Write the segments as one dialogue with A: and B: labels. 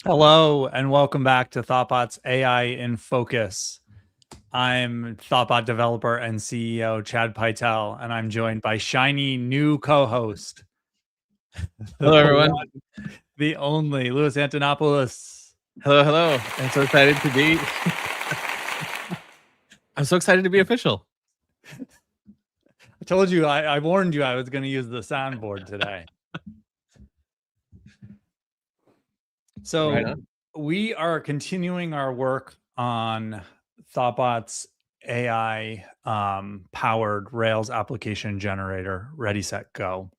A: Hello and welcome back to Thoughtbot's AI in Focus. I'm Thoughtbot developer and CEO Chad Pytel, and I'm joined by shiny new co-host, the
B: Hello, everyone.
A: one, the only Louis Antonopoulos.
B: Hello. I'm so excited to be. I'm so excited to be official.
A: I told you, I warned you I was going to use the soundboard today. So
B: Right on.
A: we are continuing our work on Thoughtbot's AI powered Rails application generator, ReadySetGo.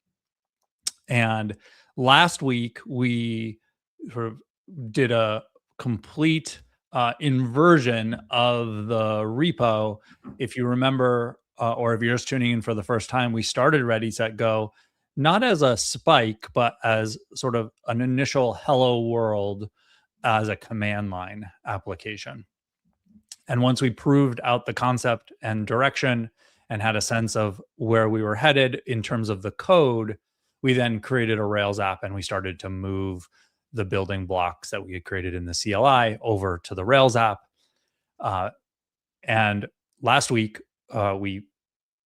A: And last week we sort of did a complete inversion of the repo. If you remember, or if you're just tuning in for the first time, we started Ready Set Go not as a spike, but as sort of an initial hello world as a command line application. And once we proved out the concept and direction and had a sense of where we were headed in terms of the code, we then created a Rails app and we started to move the building blocks that we had created in the CLI over to the Rails app. And last week, we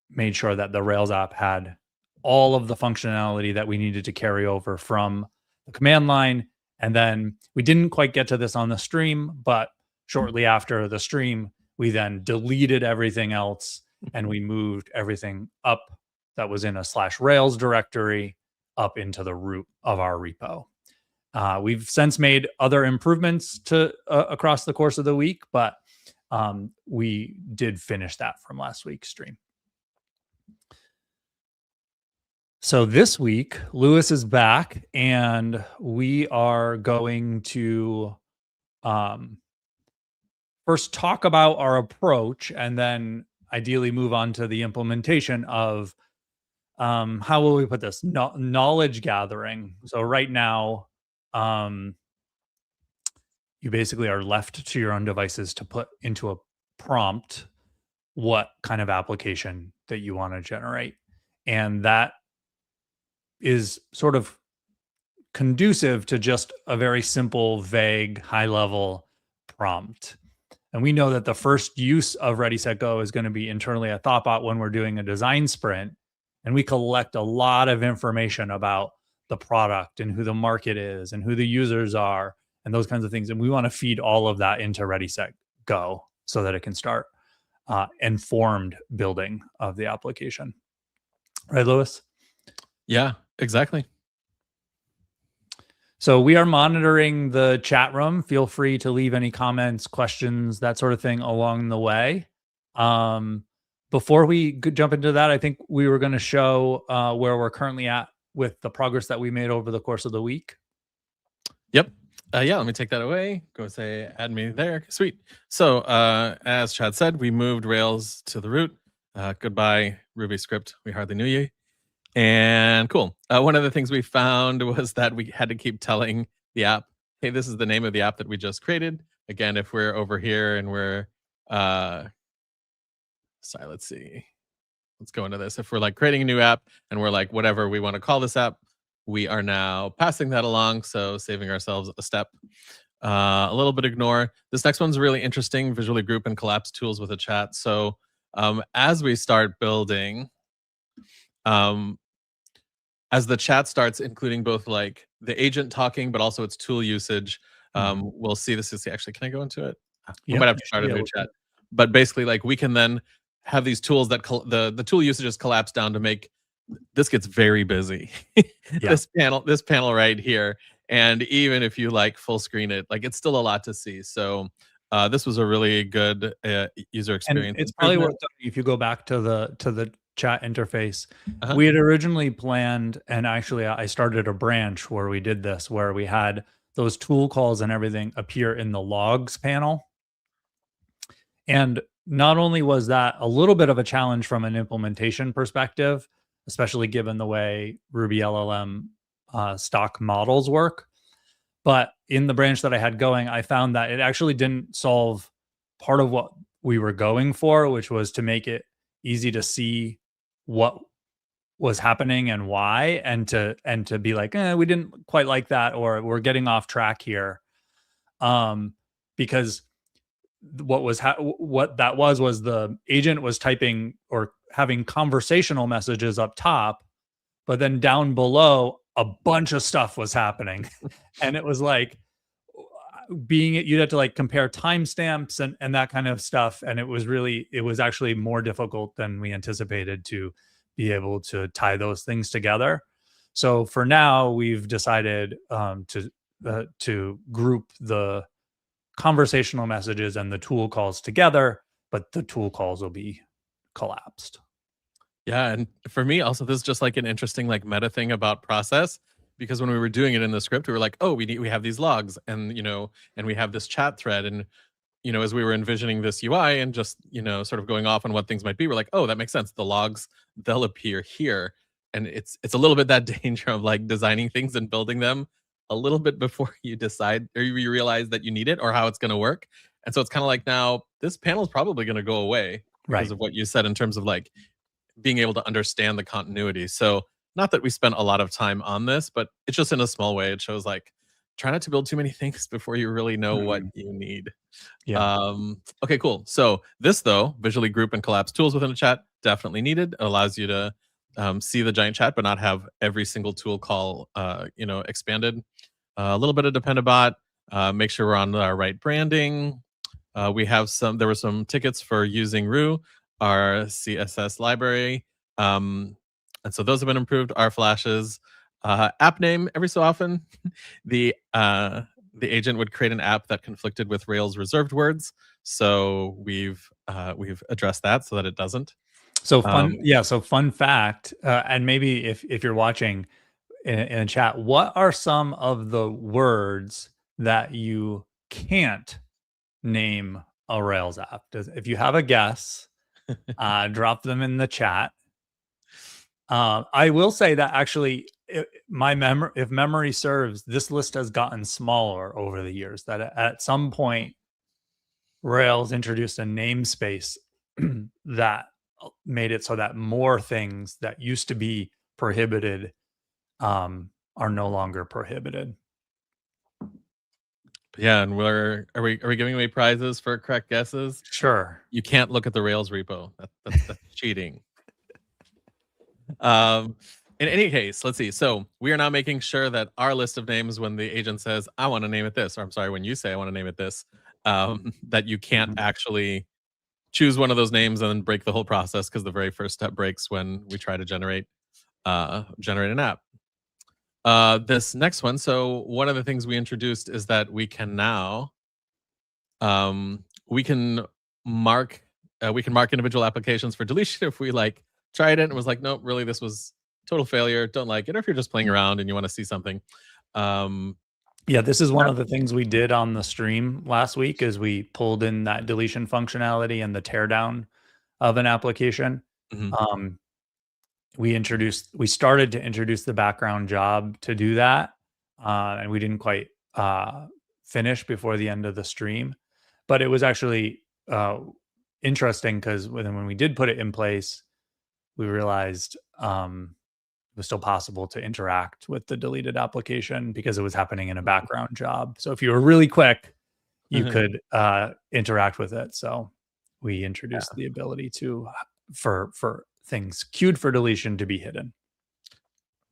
A: made sure that the Rails app had all of the functionality that we needed to carry over from the command line. And then we didn't quite get to this on the stream, but shortly after the stream, we then deleted everything else and we moved everything up that was in a /Rails directory up into the root of our repo. We've since made other improvements to across the course of the week, but we did finish that from last week's stream. So this week, Louis is back, and we are going to first talk about our approach, and then ideally move on to the implementation of how will we put this? Knowledge gathering. So right now, you basically are left to your own devices to put into a prompt what kind of application that you want to generate. And that is sort of conducive to just a very simple, vague, high level prompt. And we know that the first use of Ready Set Go is going to be internally at Thoughtbot when we're doing a design sprint. And we collect a lot of information about the product and who the market is and who the users are and those kinds of things. And we want to feed all of that into Ready Set Go so that it can start informed building of the application. Right, Louis?
B: Yeah, exactly.
A: So we are monitoring the chat room. Feel free to leave any comments, questions, that sort of thing along the way. Before we jump into that, I think we were going to show where we're currently at with the progress that we made over the course of the week.
B: Yep. Yeah, let me take that away. Go say add me there. Sweet. So as Chad said, we moved Rails to the root. Goodbye, Ruby script. We hardly knew you. And cool. One of the things we found was that we had to keep telling the app, hey, this is the name of the app that we just created. Again, if we're over here and we're, sorry, let's see. Let's go into this. If we're like creating a new app and we're like, whatever we want to call this app, we are now passing that along. So saving ourselves a step. A little bit ignore. This next one's really interesting, visually group and collapse tools with a chat. So as we start building, as the chat starts including both like the agent talking, but also its tool usage, we'll see this is actually, can I go into it? We might have to start a new chat. But basically, like we can then have these tools that the tool usages collapse down to make this gets very busy. This panel right here. And even if you like full screen it, like it's still a lot to see. So this was a really good user experience.
A: And it's probably worth noting if you go back to the chat interface. We had originally planned, and actually I started a branch where we did this, where we had those tool calls and everything appear in the logs panel. And not only was that a little bit of a challenge from an implementation perspective, especially given the way Ruby LLM stock models work, but in the branch that I had going, I found that it actually didn't solve part of what we were going for, which was to make it easy to see what was happening and why, and to be like, we didn't quite like that, or we're getting off track here. because what that was the agent was typing or having conversational messages up top, but then down below a bunch of stuff was happening. And it was like being you'd have to like compare timestamps and that kind of stuff. And it was actually more difficult than we anticipated to be able to tie those things together. So for now, we've decided to group the conversational messages and the tool calls together, but the tool calls will be collapsed.
B: Yeah, and for me also this is just like an interesting like meta thing about process because when we were doing it in the script we were like, "Oh, we have these logs and and we have this chat thread." And as we were envisioning this UI and just, sort of going off on what things might be, we're like, "Oh, that makes sense. The logs, they'll appear here." And it's a little bit that danger of like designing things and building them a little bit before you decide or you realize that you need it or how it's going to work. And so it's kind of like now this panel is probably going to go away because
A: Right.
B: of what you said in terms of like being able to understand the continuity. So not that we spent a lot of time on this, but it's just in a small way. It shows like try not to build too many things before you really know what
A: Mhm.
B: you need.
A: Yeah.
B: Okay, cool. So this though, visually group and collapse tools within a chat, definitely needed. It allows you to see the giant chat, but not have every single tool call, expanded. A little bit of dependabot. Make sure we're on the right branding. There were some tickets for using Rue, our CSS library. And so those have been improved. R flashes, app name every so often. the the agent would create an app that conflicted with Rails reserved words. So we've addressed that so that it doesn't.
A: So
B: Um,
A: fun fact, and maybe if you're watching in chat, what are some of the words that you can't name a Rails app? If you have a guess, drop them in the chat. I will say that actually, if memory serves, this list has gotten smaller over the years. That at some point, Rails introduced a namespace that made it so that more things that used to be prohibited are no longer prohibited.
B: yeah, and are we giving away prizes for correct guesses?
A: Sure.
B: You can't look at the Rails repo. That's cheating. Um, in any case, let's see. So we are now making sure that our list of names, when the agent says, "I want to name it this," or I'm sorry, when you say, "I want to name it this," that you can't
A: Mhm.
B: actually choose one of those names and then break the whole process because the very first step breaks when we try to generate an app. This next one. So one of the things we introduced is that we can now we can mark we can mark individual applications for deletion if we like tried it and was like, nope, really this was total failure, don't like it, or if you're just playing around and you want to see something. um
A: Yeah, this is one
B: that-
A: of the things we did on the stream last week is we pulled in that deletion functionality and the teardown of an application.
B: mhm.
A: Um, we started to introduce the background job to do that, and we didn't quite finish before the end of the stream. But it was actually interesting because when we did put it in place, we realized it was still possible to interact with the deleted application because it was happening in a background job. So if you were really quick, you could interact with it. So we introduced
B: Yeah.
A: the ability to for things queued for deletion to be hidden.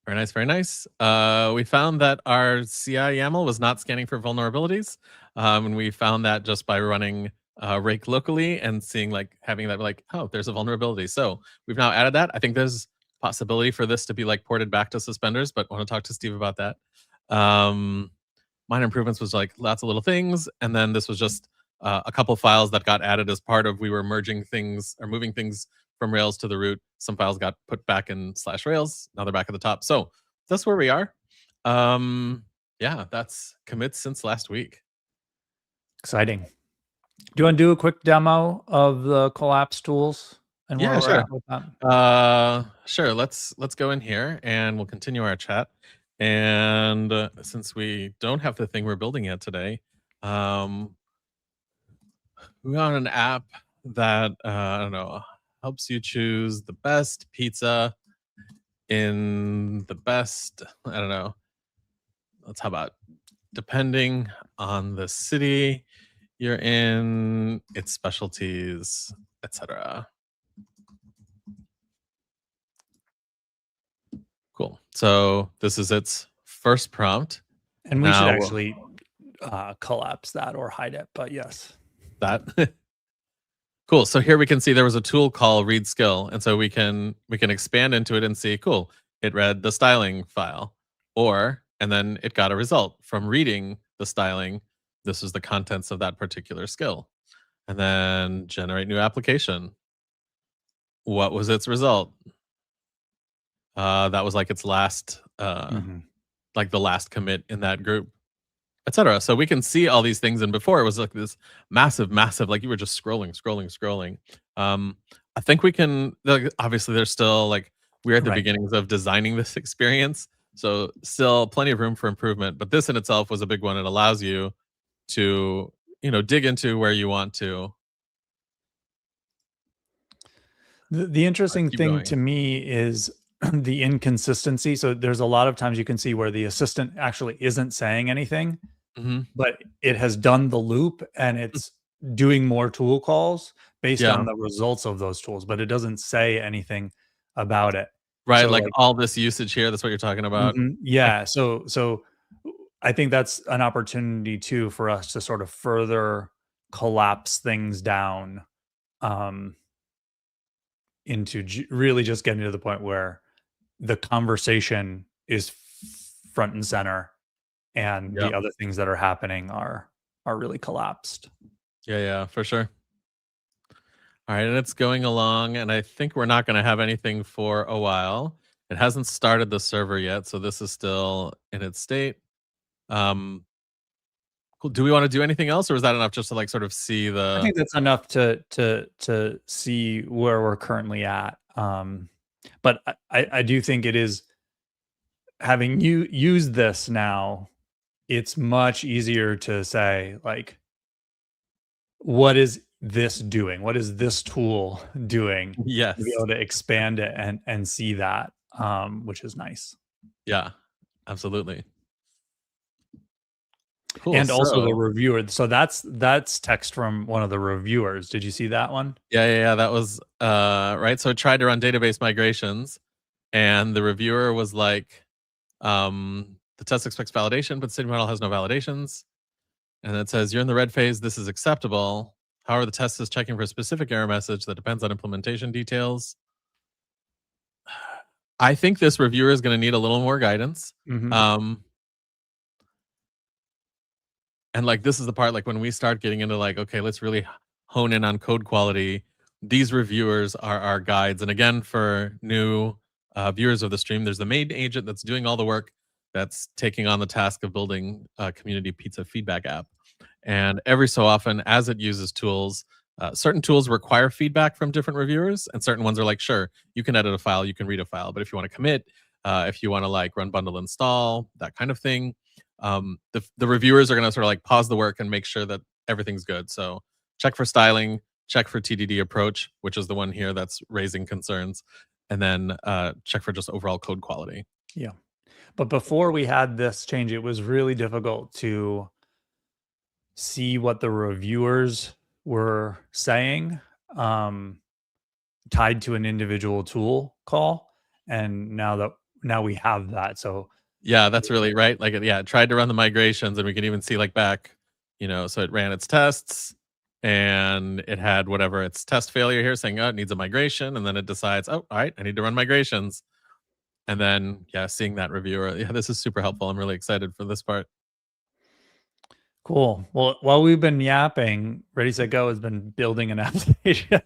B: Very nice, very nice. We found that our CI YAML was not scanning for vulnerabilities, and we found that just by running rake locally and seeing like having that like, oh, there's a vulnerability. So we've now added that. I think there's possibility for this to be like ported back to suspenders, but want to talk to Steve about that. Um, Minor improvements was like lots of little things, and then this was just a couple files that got added as part of we were merging things or moving things from Rails to the root. Some files got put back in /Rails. Now they're back at the top. So that's where we are. Yeah, that's commits since last week.
A: Exciting. Do you want to do a quick demo of the collapse tools and where
B: Yeah,
A: we're
B: sure.
A: at with that?
B: Sure. Let's go in here and we'll continue our chat. And since we don't have the thing we're building yet today, um, we got an app that I don't know helps you choose the best pizza in the best. I don't know. Let's how about depending on the city you're in, its specialties, etc. Cool. So this is its first prompt.
A: And we should
B: Now
A: actually collapse that or hide it, but yes.
B: that cool. So here we can see there was a tool called read skill, and so we can expand into it and see. Cool. It read the styling file, and then it got a result from reading the styling. This is the contents of that particular skill, and then generate new application. What was its result? That was like its last,
A: Mhm.
B: like the last commit in that group, etc. So we can see all these things, and before it was like this massive, like you were just scrolling. I think we can. Like, obviously, there's still like we're at the
A: Right.
B: beginnings of designing this experience, so still plenty of room for improvement. But this in itself was a big one. It allows you to dig into where you want to.
A: The interesting
B: Keep
A: thing to
B: going.
A: me is the inconsistency. So there's a lot of times you can see where the assistant actually isn't saying anything,
B: Hmm.
A: but it has done the loop and it's doing more tool calls based
B: Yeah.
A: on the results of those tools, but it doesn't say anything about it.
B: Right.
A: So
B: Like
A: like
B: all this usage here. That's what you're talking about.
A: mhm,
B: Like,
A: yeah, so I think that's an opportunity too for us to sort of further collapse things down um into really just getting to the point where the conversation is front and center and
B: yeah.
A: the other things that are happening are really collapsed.
B: Yeah, for sure. All right, and it's going along, and I think we're not going to have anything for a while. It hasn't started the server yet, so this is still in its state. Um, cool. Do we want to do anything else, or is that enough just to like sort of see
A: I
B: the?
A: think that's enough to see where we're currently at. But I do think it is having you used this now, it's much easier to say like, what is this doing? What is this tool doing? To be
B: Yes.
A: able to expand it and see that, which is nice.
B: Yeah. Absolutely. Cool.
A: And also the
B: So
A: reviewer. So that's text from one of the reviewers. Did you see that one?
B: yeah. That was right. So it tried to run database migrations, and the reviewer was like, the test expects validation, but city model has no validations. And it says you're in the red phase. This is acceptable. However, the test is checking for a specific error message that depends on implementation details. I think this reviewer is going to need a little more guidance.
A: Mhm.
B: Um, and like this is the part like when we start getting into like, okay, let's really hone in on code quality. These reviewers are our guides. And again, for new viewers of the stream, there's the main agent that's doing all the work, that's taking on the task of building a community pizza feedback app. And every so often, as it uses tools, certain tools require feedback from different reviewers, and certain ones are like, sure, you can edit a file, you can read a file, but if you want to commit, if you want to like run bundle install, that kind of thing, the reviewers are going to sort of like pause the work and make sure that everything's good. So check for styling, check for TDD approach, which is the one here that's raising concerns, and then check for just overall code quality.
A: Yeah. But before we had this change, it was really difficult to see what the reviewers were saying, um, tied to an individual tool call. And now we have that. So
B: Yeah, that's really right. Like, yeah, it tried to run the migrations, and we can even see like back, so it ran its tests, and it had whatever its test failure here saying, oh, it needs a migration, and then it decides, oh, all right, I need to run migrations, and then yeah, seeing that reviewer, yeah, this is super helpful. I'm really excited for this part.
A: cool. Well, while we've been yapping, Ready Set Go has been building an application.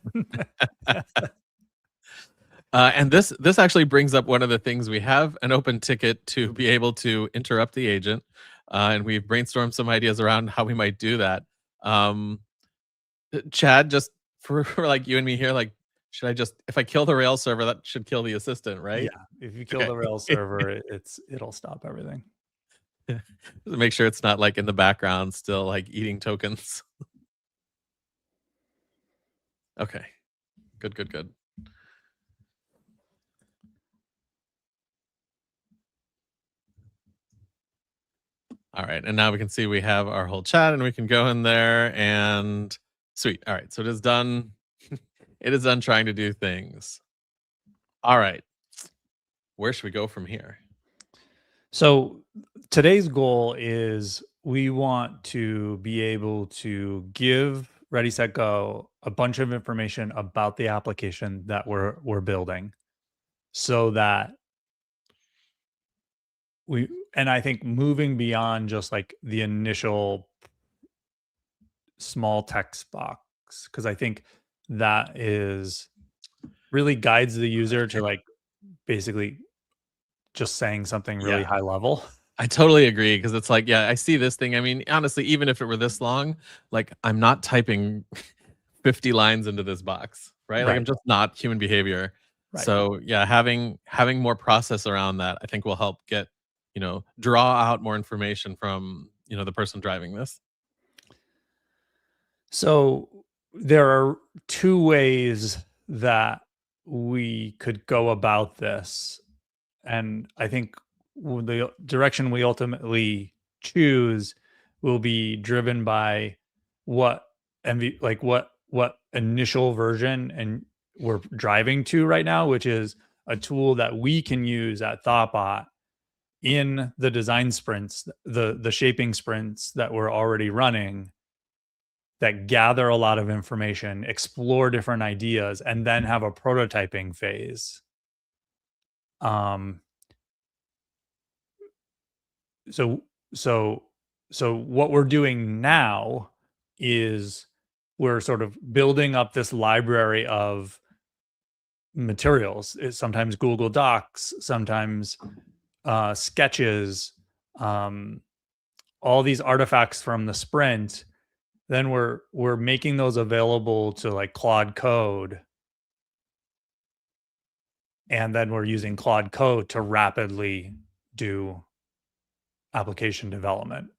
B: And this actually brings up one of the things. We have an open ticket to be able to interrupt the agent, and we've brainstormed some ideas around how we might do that. Um, Chad, just for like you and me here, like, should I just if I kill the Rails server, that should kill the assistant,
A: Yeah,
B: right?
A: if you kill
B: Okay.
A: the Rails server, it'll stop everything.
B: Make sure it's not like in the background still like eating tokens. Okay. Good. All right, and now we can see we have our whole chat, and we can go in there and sweet. All right, so it is done. It is done trying to do things. All right, where should we go from here?
A: So today's goal is we want to be able to give Ready Set Go a bunch of information about the application that we're building, so that we and I think moving beyond just like the initial small text box, because I think that is really guides the user to like basically just saying something really
B: Yeah,
A: high level.
B: I totally agree because it's like, yeah, I see this thing. I mean, honestly, even if it were this long, like I'm not typing 50 lines into this box, right? Like
A: Right,
B: I'm just not human behavior.
A: right.
B: So yeah, having more process around that, I think will help get, draw out more information from, the person driving this.
A: So there are two ways that we could go about this. And I think the direction we ultimately choose will be driven by what what initial version and we're driving to right now, which is a tool that we can use at Thoughtbot in the design sprints, the shaping sprints that we're already running, that gather a lot of information, explore different ideas, and then have a prototyping phase. Um, so so so what we're doing now is we're sort of building up this library of materials. It's sometimes Google Docs, sometimes sketches, um, all these artifacts from the sprint. Then we're making those available to like Claude Code, and then we're using Claude Code to rapidly do application development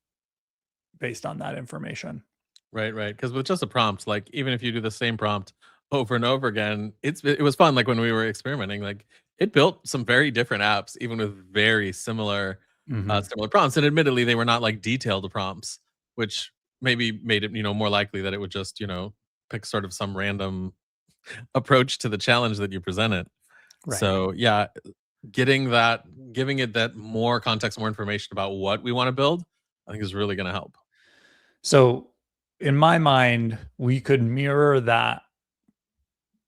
A: based on that information.
B: Right, right. Because with just a prompt, like even if you do the same prompt over and over again, it was fun. Like when we were experimenting, like it built some very different apps, even with very similar
A: Mhm.
B: similar prompts. And admittedly, they were not like detailed prompts, which maybe made it more likely that it would just pick sort of some random approach to the challenge that you presented.
A: Right.
B: So yeah, giving it that more context, more information about what we want to build, I think is really going to help.
A: So in my mind, we could mirror that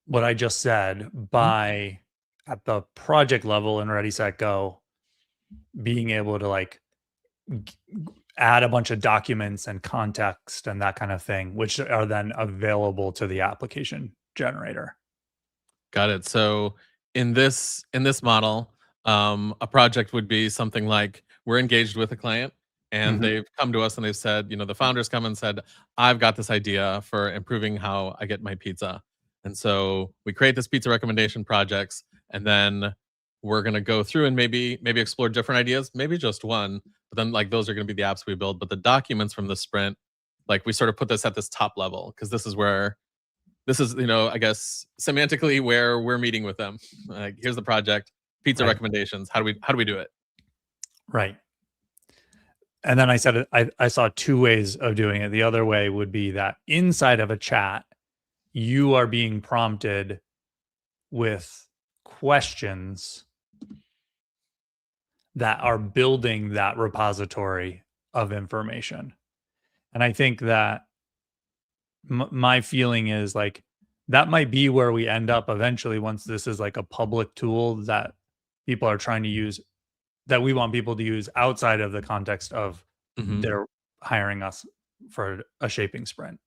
A: what I just said
B: Mhm.
A: by at the project level in Ready Set Go being able to like add a bunch of documents and context and that kind of thing, which are then available to the application generator.
B: Got it. So in this model, a project would be something like we're engaged with a client and
A: Mhm.
B: they've come to us and they've said, the founders come and said, I've got this idea for improving how I get my pizza. And so we create this pizza recommendation projects, and then we're gonna go through and maybe explore different ideas, maybe just one, but then like those are gonna be the apps we build. But the documents from the sprint, like we sort of put this at this top level because this is, I guess semantically where we're meeting with them. Like, here's the project, pizza
A: Right.
B: recommendations. How do we do it?
A: Right. And then I said I saw two ways of doing it. The other way would be that inside of a chat, you are being prompted with questions that are building that repository of information. And I think that my feeling is like that might be where we end up eventually once this is like a public tool that people are trying to use, that we want people to use outside of the context of
B: Mhm.
A: their hiring us for a shaping sprint.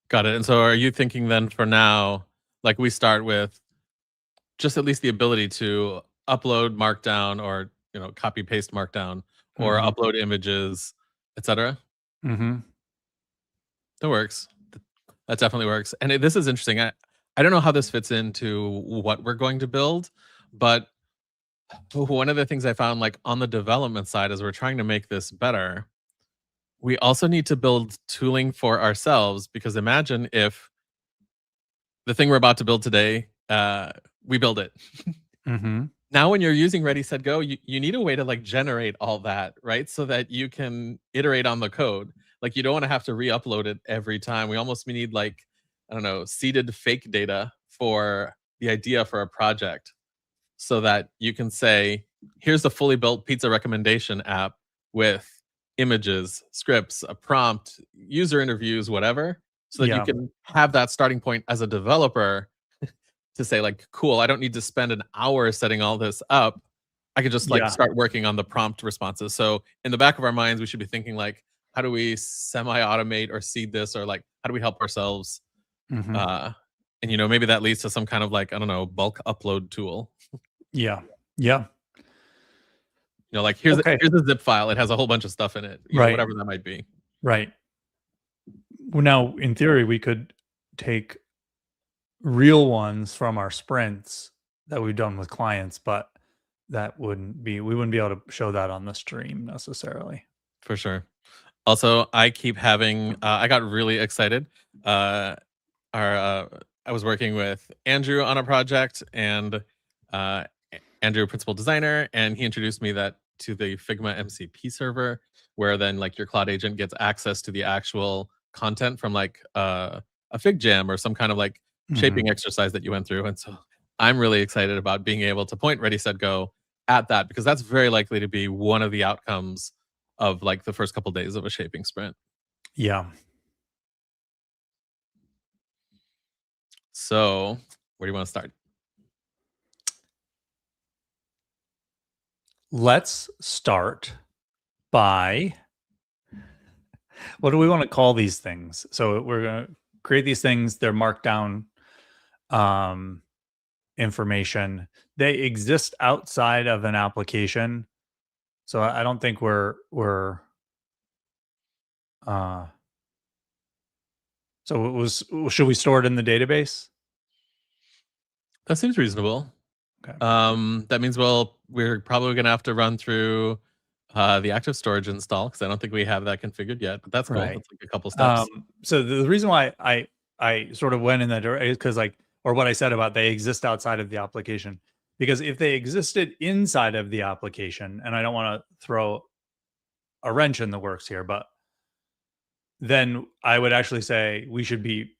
B: Got it. And so are you thinking then for now, like we start with just at least the ability to upload markdown or, copy paste markdown or
A: Mhm.
B: upload images, etc.?
A: Mhm.
B: That works. That definitely works. And this is interesting. I don't know how this fits into what we're going to build, but one of the things I found like on the development side as we're trying to make this better, we also need to build tooling for ourselves, because imagine if the thing we're about to build today, we build it.
A: Mhm.
B: Now when you're using Ready Set Go, you need a way to like generate all that, right? So that you can iterate on the code. Like you don't want to have to re-upload it every time. We almost need like, I don't know, seeded fake data for the idea for a project so that you can say, here's the fully built pizza recommendation app with images, scripts, a prompt, user interviews, whatever, so that you
A: Yeah.
B: can have that starting point as a developer to say like, cool, I don't need to spend an hour setting all this up. I could just like
A: Yeah.
B: start working on the prompt responses. So in the back of our minds, we should be thinking like, how do we semi-automate or seed this, or like, how do we help ourselves?
A: Hmm.
B: Uh, and maybe that leads to some kind of like, I don't know, bulk upload tool.
A: Yeah. Yeah.
B: Like here's
A: Okay.
B: here's a zip file. It has a whole bunch of stuff in it.
A: Right.
B: Whatever that might be.
A: Right. Well, now, in theory, we could take real ones from our sprints that we've done with clients, but we wouldn't be able to show that on the stream necessarily.
B: For sure. Also, I keep having. I got really excited. Uh, our I was working with Andrew on a project, and uh, Andrew, principal designer, and he introduced me that to the Figma MCP server, where then like your Cloud agent gets access to the actual content from like a Fig Jam or some kind of like
A: Mhm.
B: shaping exercise that you went through. And so I'm really excited about being able to point Ready Set Go at that, because that's very likely to be one of the outcomes of like the first couple days of a shaping sprint.
A: Yeah.
B: So where do you want to start?
A: Let's start by what do we want to call these things? So we're going to create these things. They're markdown um, information. They exist outside of an application. So I don't think we're uh, so it was should we store it in the database?
B: That seems reasonable.
A: Okay.
B: That means we're probably gonna have to run through the active storage install, because I don't think we have that configured yet. But that's cool.
A: Right.
B: That's like a couple steps.
A: So the reason why I sort of went in that direction is because or what I said about they exist outside of the application. Because if they existed inside of the application, and I don't want to throw a wrench in the works here, but then I would actually say we should be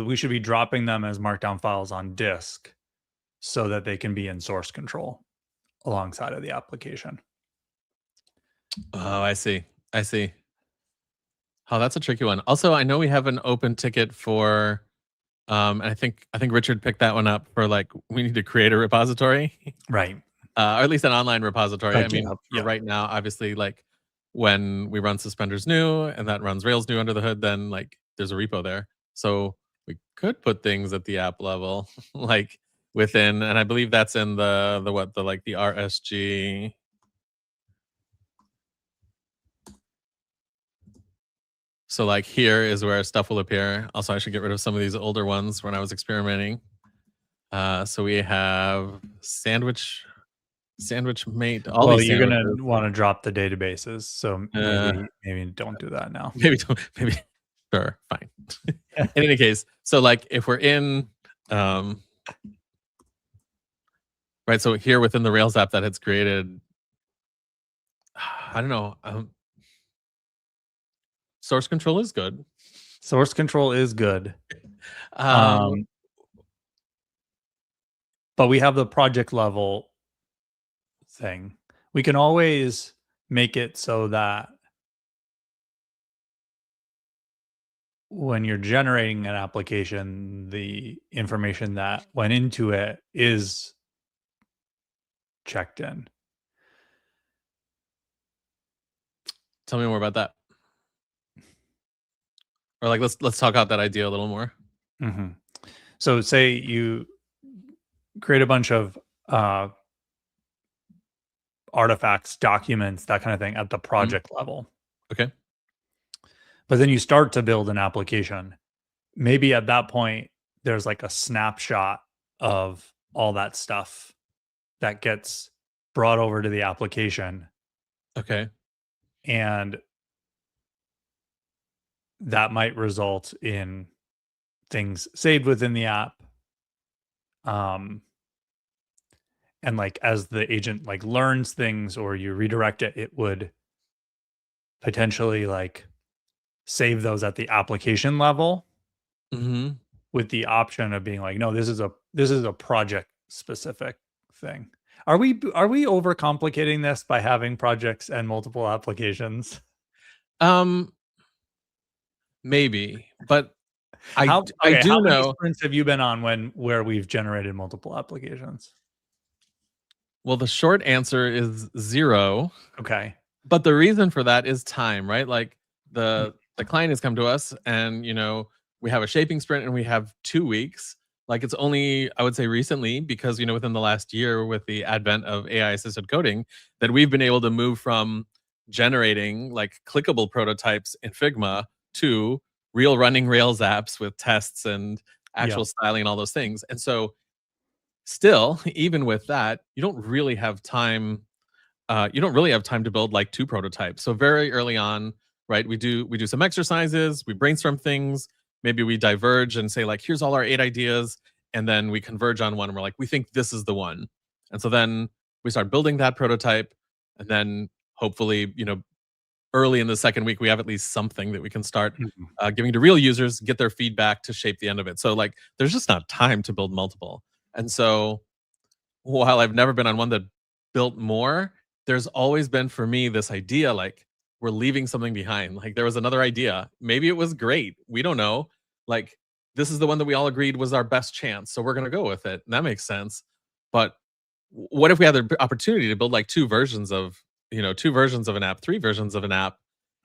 A: we should be dropping them as markdown files on disk so that they can be in source control alongside of the application.
B: Oh, I see. I see. Oh, that's a tricky one. Also, I know we have an open ticket for and I think Richard picked that one up for like we need to create a repository.
A: Right.
B: Or at least an online repository. I
A: Like
B: mean,
A: GitHub.
B: for
A: Yeah.
B: right now, obviously, like when we run suspenders new and that runs Rails new under the hood, then like there's a repo there. So we could put things at the app level, like within, and I believe that's in the RSG. So like here is where stuff will appear. Also, I should get rid of some of these older ones when I was experimenting. So we have sandwich mate, all
A: Well,
B: these
A: you're gonna
B: sandwiches.
A: want to drop the databases, so
B: Uh,
A: maybe don't do that now.
B: maybe don't, maybe sure, fine. In any case, so like if we're in um right, so here within the Rails app that it's created, I don't know, source control is good.
A: Source control is good.
B: Um
A: Um, but we have the project level thing. We can always make it so that when you're generating an application, the information that went into it is checked in.
B: Tell me more about that. Or like let's talk out that idea a little more.
A: Mhm. So say you create a bunch of uh, artifacts, documents, that kind of thing at the
B: Mhm.
A: project level.
B: Okay.
A: But then you start to build an application. Maybe at that point, there's like a snapshot of all that stuff that gets brought over to the application.
B: Okay.
A: And that might result in things saved within the app. Um, and like as the agent like learns things or you redirect it, it would potentially like save those at the application level
B: Mhm.
A: with the option of being like, no, this is a project specific thing. Are we overcomplicating this by having projects and multiple applications?
B: Um, maybe, but
A: How
B: I
A: okay, how
B: do
A: many
B: know.
A: sprints have you been on where we've generated multiple applications?
B: Well, the short answer is 0.
A: Okay.
B: But the reason for that is time, right? Like
A: Mm,
B: the client has come to us and we have a shaping sprint and we have 2 weeks. Like it's only I would say recently because within the last year with the advent of AI assisted coding that we've been able to move from generating like clickable prototypes in Figma to real running Rails apps with tests and
A: yeah.
B: actual styling and all those things. And so still, even with that, you don't really have time to build like 2 prototypes. So very early on, right, we do some exercises, we brainstorm things, maybe we diverge and say like, here's all our 8 ideas, and then we converge on one and we're like, we think this is the one. And so then we start building that prototype, and then hopefully, early in the second week, we have at least something that we can start
A: Mhm.
B: giving to real users, get their feedback to shape the end of it. So like, there's just not time to build multiple. And so while I've never been on one that built more, there's always been for me this idea like we're leaving something behind. Like there was another idea. Maybe it was great. We don't know. Like this is the one that we all agreed was our best chance. So we're going to go with it. And that makes sense. But what if we had the opportunity to build like two versions of an app, 3 versions of an app,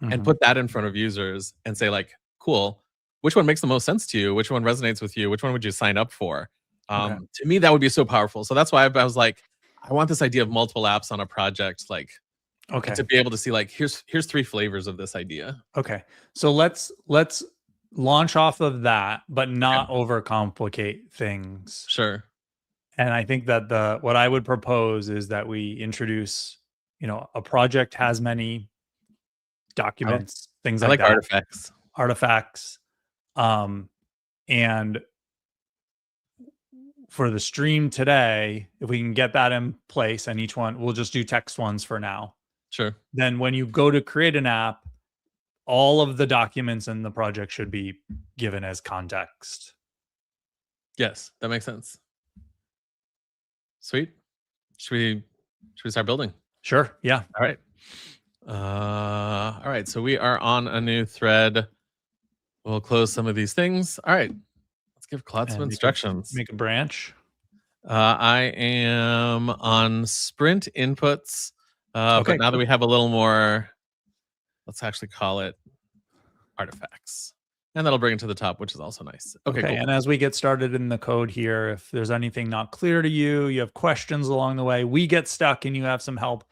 B: and
A: Mhm.
B: put that in front of users and say like, cool, which one makes the most sense to you? Which one resonates with you? Which one would you sign up for?
A: Okay.
B: To me, that would be so powerful. So that's why I was like, I want this idea of multiple apps on a project, like, and
A: Okay.
B: to be able to see like, here's 3 flavors of this idea.
A: Okay. So let's launch off of that, but
B: Okay,
A: not overcomplicate things.
B: sure.
A: And I think that the what I would propose is that we introduce, a project has many
B: I, li-
A: documents, things
B: I
A: like
B: like
A: that,
B: artifacts.
A: artifacts. Um, and for the stream today, if we can get that in place and each one, we'll just do text ones for now.
B: Sure.
A: Then when you go to create an app, all of the documents in the project should be given as context.
B: Yes, that makes sense. Sweet. Should we start building?
A: Sure. Yeah.
B: All right. All right. So we are on a new thread. We'll close some of these things. All right. Let's give Claude some
A: And you can
B: instructions.
A: make a branch.
B: I am on sprint inputs, but
A: Okay.
B: now that
A: Cool.
B: we have a little more, let's actually call it artifacts. And that'll bring it to the top, which is also nice. Okay,
A: Okay.
B: cool.
A: And as we get started in the code here, if there's anything not clear to you, you have questions along the way, we get stuck and you have some help,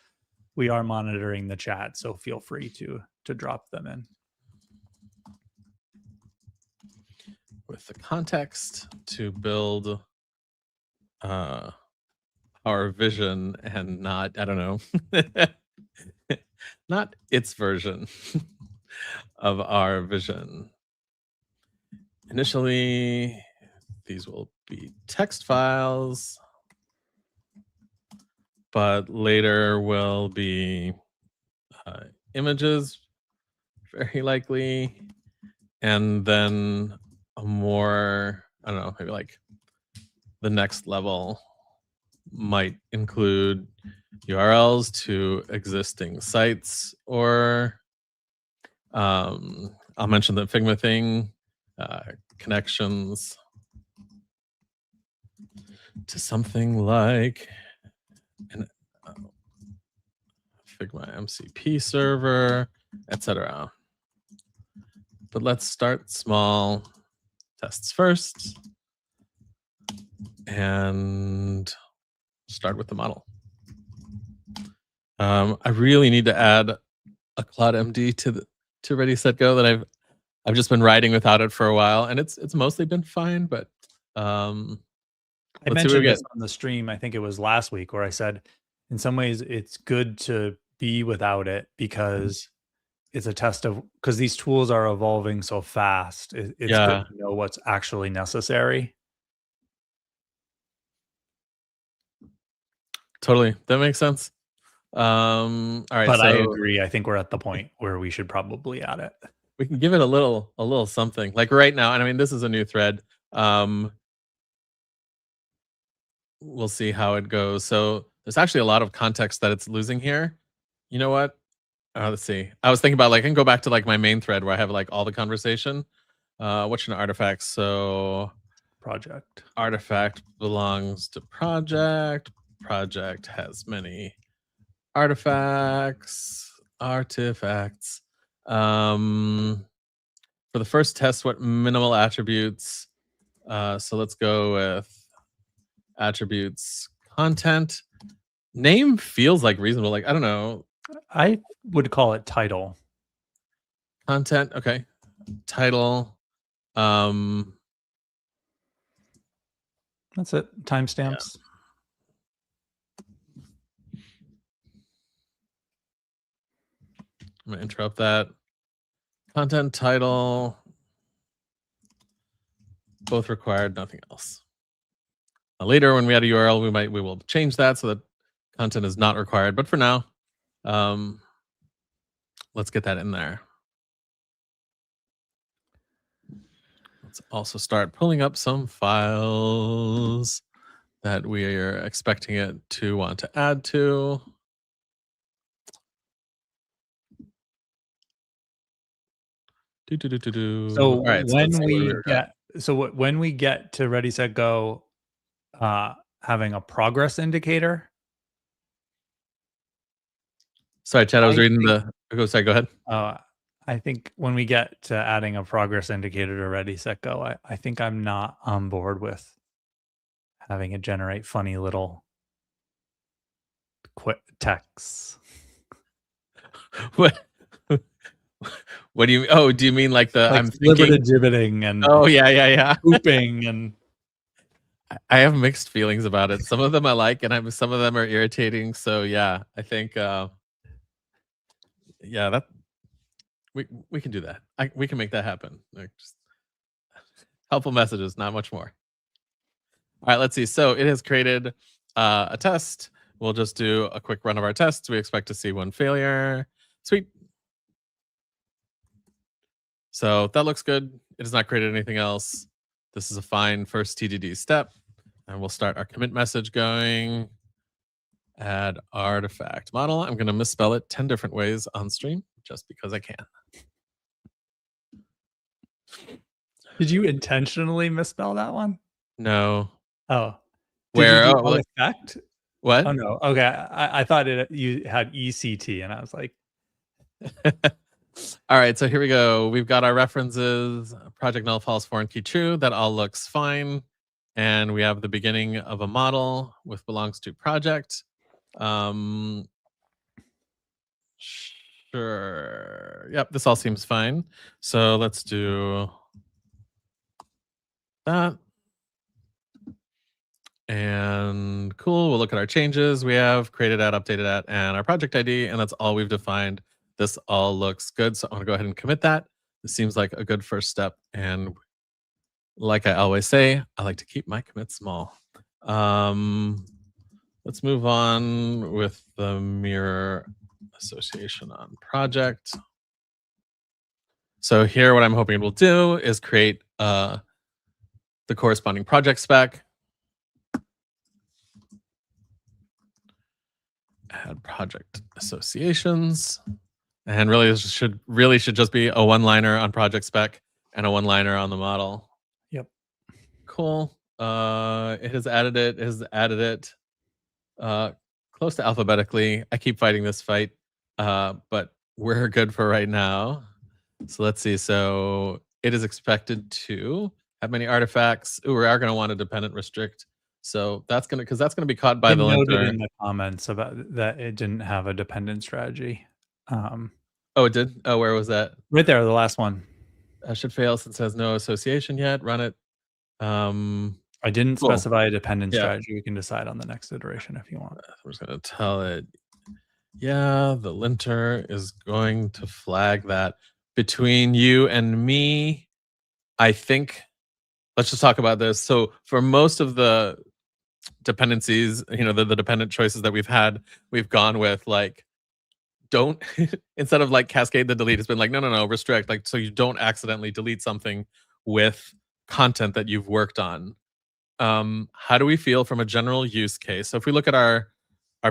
A: we are monitoring the chat. So feel free to drop them in.
B: With the context to build our vision and not, I don't know, not its version of our vision. Initially, these will be text files, but later will be images, very likely, and then a more, I don't know, maybe like the next level might include URLs to existing sites, or I'll mention the Figma thing, connections to something like an Figma MCP server, etc. But let's start small, tests first, and start with the model. I really need to add a Claude MD to ReadySetGo that I've just been riding without it for a while, and it's mostly been fine. But
A: I
B: let's see what we
A: mentioned
B: get.
A: this on the stream, I think it was last week, where I said, in some ways, it's good to be without it because it's a test of because these tools are evolving so fast. It's good
B: Yeah,
A: to know what's actually necessary.
B: Totally. That makes sense. All right.
A: But I
B: So
A: agree. I think we're at the point where we should probably add it.
B: we can give it a little something. Like right now, and I mean this is a new thread. We'll see how it goes. So there's actually a lot of context that it's losing here. You know what? Let's see. I was thinking about like I can go back to like my main thread where I have like all the conversation. What's an artifact? So
A: Project.
B: Artifact belongs to project. Project has many artifacts. Artifacts. For the first test, what minimal attributes? So let's go with attributes content. Name feels like reasonable. Like, I don't know.
A: I would call it title.
B: Content. Okay. Title.
A: That's it. Timestamps.
B: I'm gonna interrupt that. Content, title, both required, nothing else. Now later, when we add a URL, we will change that so that content is not required. But for now, let's get that in there. Let's also start pulling up some files that we are expecting it to want to add to.
A: So
B: All right,
A: when we get to Ready Set Go, having a progress indicator.
B: Sorry, Chad. I was reading the. Sorry, go ahead.
A: I think when we get to adding a progress indicator to Ready Set Go, I think I'm not on board with having it generate funny little quick texts.
B: What? What do you? Oh, do you mean like the?
A: Like
B: I'm thinking.
A: Gibbeting and
B: Oh yeah.
A: pooping and.
B: I have mixed feelings about it. Some of them I like, and some of them are irritating. So yeah, I think yeah, that we can do that. We can make that happen. Like, just helpful messages, not much more. All right, let's see. So it has created a test. We'll just do a quick run of our tests. We expect to see one failure. Sweet. So that looks good. It has not created anything else. This is a fine first TDD step. And we'll start our commit message going. Add artifact model. I'm going to misspell it 10 different ways on stream just because I can.
A: Did you intentionally misspell that one?
B: No.
A: Oh.
B: Where?
A: Effect?
B: What?
A: Oh no. Okay. I thought you had ECT and I was like.
B: All right, so here we go. We've got our references, project null, false, foreign key true. That all looks fine. And we have the beginning of a model with belongs to project. Sure. Yep, this all seems fine. So let's do that. And cool, we'll look at our changes. We have created at, updated at, and our project ID, and that's all we've defined. This all looks good, so I'm gonna go ahead and commit that. This seems like a good first step, and like I always say, I like to keep my commits small. Let's move on with the mirror association on project. So here, what I'm hoping it will do is create the corresponding project spec. Add project associations. And really, this should just be a one-liner on project spec and a one-liner on the model.
A: Yep.
B: Cool. It has added it. Close to alphabetically. I keep fighting this fight, but we're good for right now. So let's see. So it is expected to have many artifacts. Ooh, we are going to want a dependent restrict. So that's gonna be caught by the linter.
A: Noted in the comments about that it didn't have a dependent strategy.
B: Oh, it did? Oh, where was that?
A: Right there, the last one.
B: Should fail since it has no association yet. Run it.
A: I didn't specify a dependent strategy. We can decide on the next iteration if you want.
B: I'm just going to tell it, yeah, the linter is going to flag that. Between you and me, I think, let's just talk about this. So for most of the dependencies, the dependent choices that we've gone with like don't instead of like cascade the delete, it's been like no, restrict, like so you don't accidentally delete something with content that you've worked on. How do we feel from a general use case? So if we look at our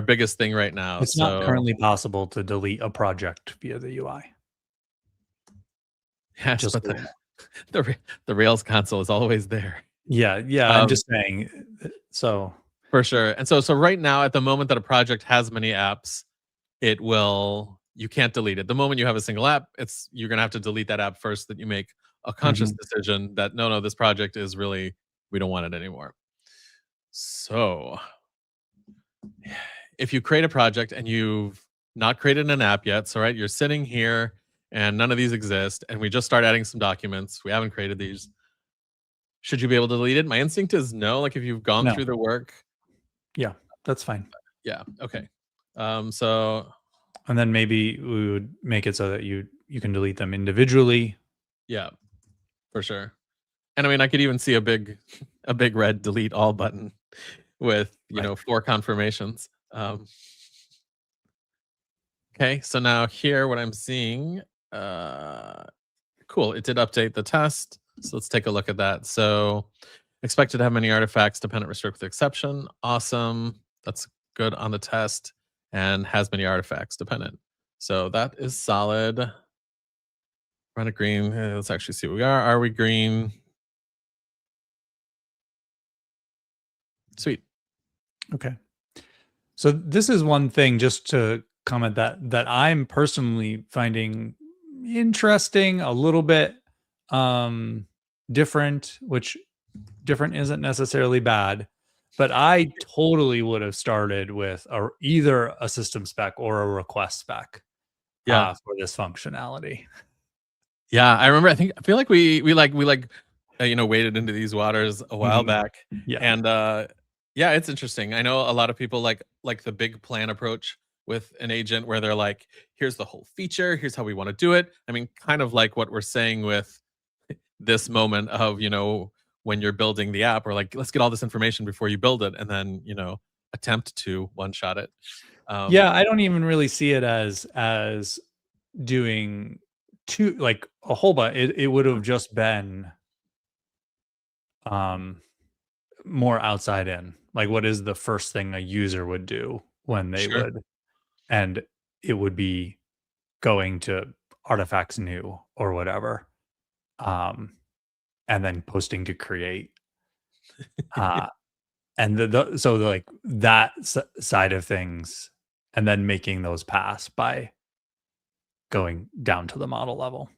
B: biggest thing right now,
A: It's not
B: so
A: currently possible to delete a project via the UI.
B: yes,
A: Just
B: but the Rails console is always there.
A: yeah, I'm just saying. So
B: for sure. And so right now, at the moment that a project has many apps, you can't delete it. The moment you have a single app, you're gonna have to delete that app first, that you make a conscious decision that no, this project is really, we don't want it anymore. So if you create a project and you've not created an app yet, so right, you're sitting here and none of these exist, and we just start adding some documents, we haven't created these, should you be able to delete it? My instinct is no, like if you've gone through the work.
A: Yeah, that's fine.
B: Yeah, okay. So
A: and then maybe we would make it so that you can delete them individually.
B: Yeah, for sure. And I mean, I could even see a big red delete all button with, 4 confirmations. Okay, so now here what I'm seeing, cool, it did update the test. So let's take a look at that. So expected to have many artifacts, dependent restrict with exception. Awesome. That's good on the test, and has many artifacts dependent. So that is solid. Run a green. Let's actually see what we are. Are we green? Sweet.
A: Okay. So this is one thing, just to comment, that I'm personally finding interesting, a little bit different, which different isn't necessarily bad, but I totally would have started with either a system spec or a request spec for this functionality.
B: Yeah, I remember. I feel like we waded into these waters a while back.
A: Yeah,
B: and yeah, it's interesting. I know a lot of people like the big plan approach with an agent, where they're like, here's the whole feature, here's how we want to do it. I mean, kind of like what we're saying with this moment of, when you're building the app, or like, let's get all this information before you build it, and then, attempt to one shot it.
A: Yeah, I don't even really see it as doing like a whole bunch. It would have just been more outside in. Like, what is the first thing a user would do when they would, and it would be going to artifacts new or whatever, and then posting to create, and so like that side of things, and then making those pass by going down to the model level.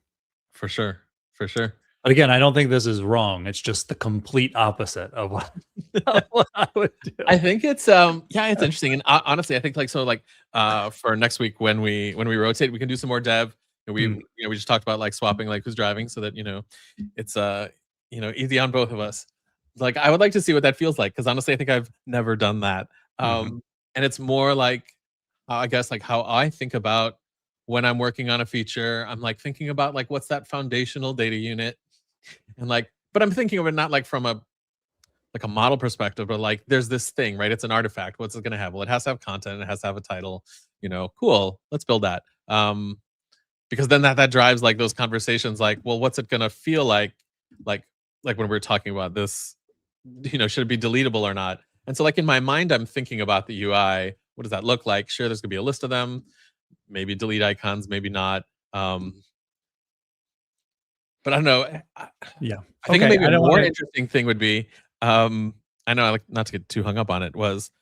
B: For sure. For sure.
A: But again, I don't think this is wrong. It's just the complete opposite of what, what I would do.
B: I think it's it's interesting. And honestly, I think for next week, when we rotate, we can do some more dev. And we just talked about like swapping like who's driving, so that it's easy on both of us. Like, I would like to see what that feels like, because honestly, I think I've never done that. And it's more like, I guess, like how I think about when I'm working on a feature. I'm like thinking about like, what's that foundational data unit, and like, but I'm thinking of it not like from a model perspective, but like, there's this thing, right? It's an artifact. What's it going to have? Well, it has to have content. It has to have a title. Cool. Let's build that. Because then that drives like those conversations. Like, well, what's it going to feel like? Like when we're talking about this, should it be deletable or not? And so, like, in my mind, I'm thinking about the UI. What does that look like? Sure, there's gonna be a list of them. Maybe delete icons, maybe not. But I don't know. I think maybe a more interesting thing would be, I know, I like not to get too hung up on it, was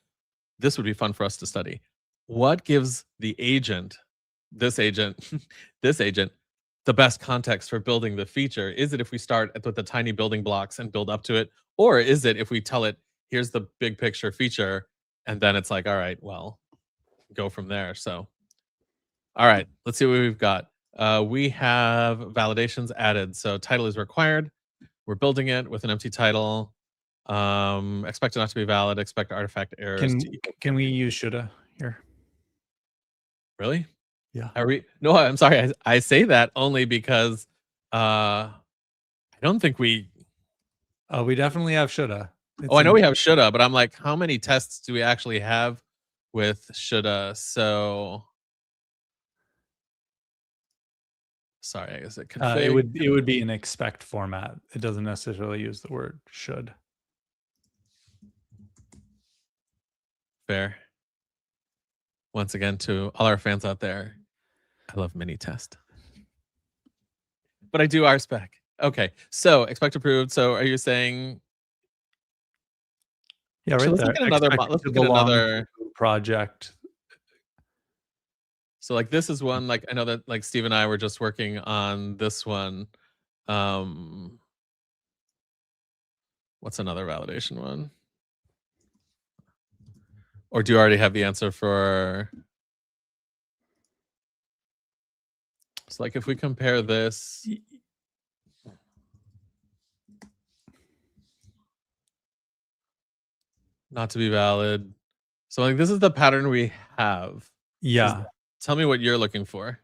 B: this would be fun for us to study. What gives the agent, this agent, the best context for building the feature? Is it if we start with the tiny building blocks and build up to it? Or is it if we tell it, here's the big picture feature, and then it's like, all right, well, go from there. So, all right, let's see what we've got. We have validations added. So title is required. We're building it with an empty title. Expect it not to be valid. Expect artifact errors.
A: Can we use shoulda here?
B: Really?
A: Yeah.
B: No, I'm sorry. I say that only because I don't think we.
A: Oh, we definitely have shoulda.
B: Oh, I know we have shoulda, but I'm like, how many tests do we actually have with shoulda? So sorry, I guess it config.
A: It would be an expect format. It doesn't necessarily use the word should.
B: Fair. Once again, to all our fans out there, I love mini test. But I do RSpec. Okay, so expect approved. So are you saying?
A: Yeah,
B: Actually,
A: right
B: let's
A: there.
B: look at another. Let's look at another
A: project.
B: So like this is one, like I know that like Steve and I were just working on this one. What's another validation one? Or do you already have the answer for? So like if we compare this. Not to be valid. So like this is the pattern we have.
A: Yeah.
B: Tell me what you're looking for.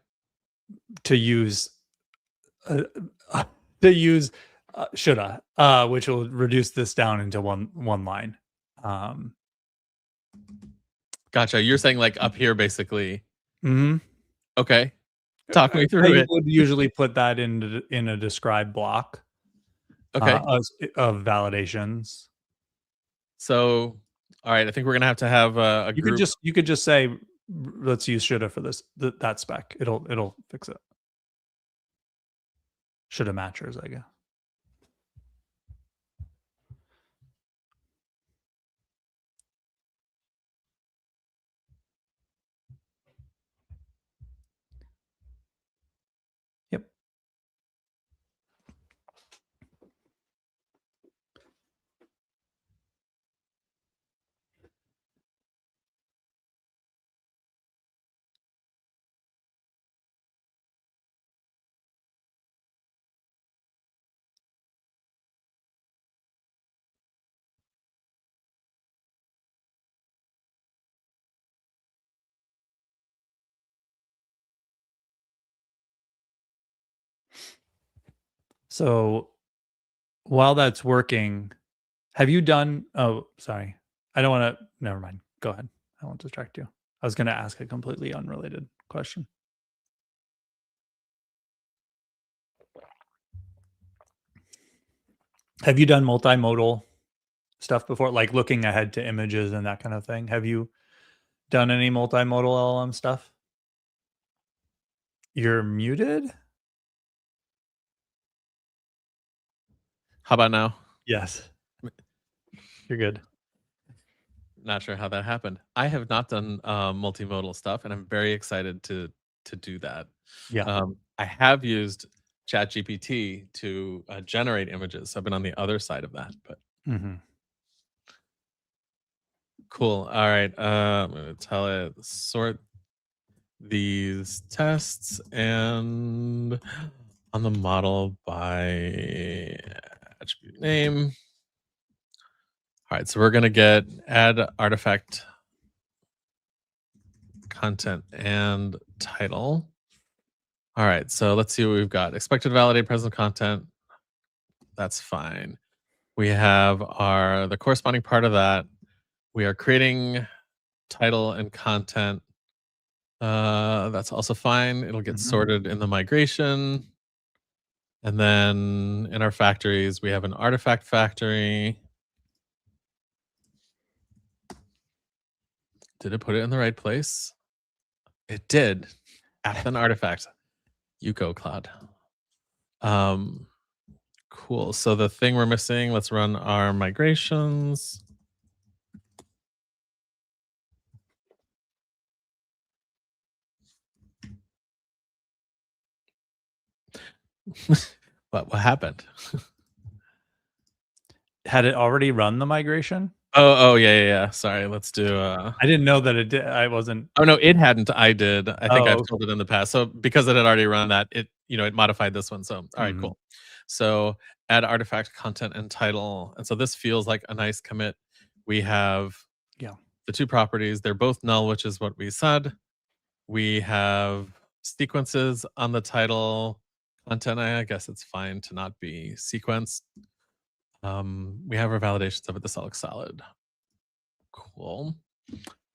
A: To use shoulda, which will reduce this down into one line.
B: Gotcha. You're saying like up here, basically.
A: Mm-hmm.
B: Okay. Talk me through it.
A: Would usually put that in a describe block.
B: Okay.
A: Of validations.
B: So, all right. I think we're gonna have to have a
A: you
B: group.
A: You could just say, let's use shoulda for this that spec. It'll fix it. Shoulda matchers, I guess. Yep. So while that's working, have you done? Oh, sorry. I don't want to. Never mind. Go ahead. I won't distract you. I was going to ask a completely unrelated question. Have you done multimodal stuff before, like looking ahead to images and that kind of thing? Have you done any multimodal LLM stuff? You're muted?
B: How about now?
A: Yes. You're good.
B: Not sure how that happened. I have not done multimodal stuff, and I'm very excited to do that.
A: Yeah.
B: I have used ChatGPT to generate images. I've been on the other side of that, but cool. All right, I'm gonna tell it sort these tests and on the model by attribute name. All right, so we're gonna get add artifact content and title. All right, so let's see what we've got. Expected validate present content. That's fine. We have the corresponding part of that. We are creating title and content. That's also fine. It'll get sorted in the migration. And then in our factories, we have an artifact factory. Did it put it in the right place? It did. App and artifact. You go, Cloud. Cool. So the thing we're missing, let's run our migrations. What happened?
A: Had it already run the migration?
B: Oh yeah. Sorry, let's do
A: I didn't know that it did. I wasn't.
B: Oh no, it hadn't. I did. I think I've told it in the past. So because it had already run that, it modified this one. So all right, cool. So add artifact content and title. And so this feels like a nice commit. We have the two properties. They're both null, which is what we said. We have sequences on the title content. I guess it's fine to not be sequenced. We have our validations of it. This all looks solid. Cool.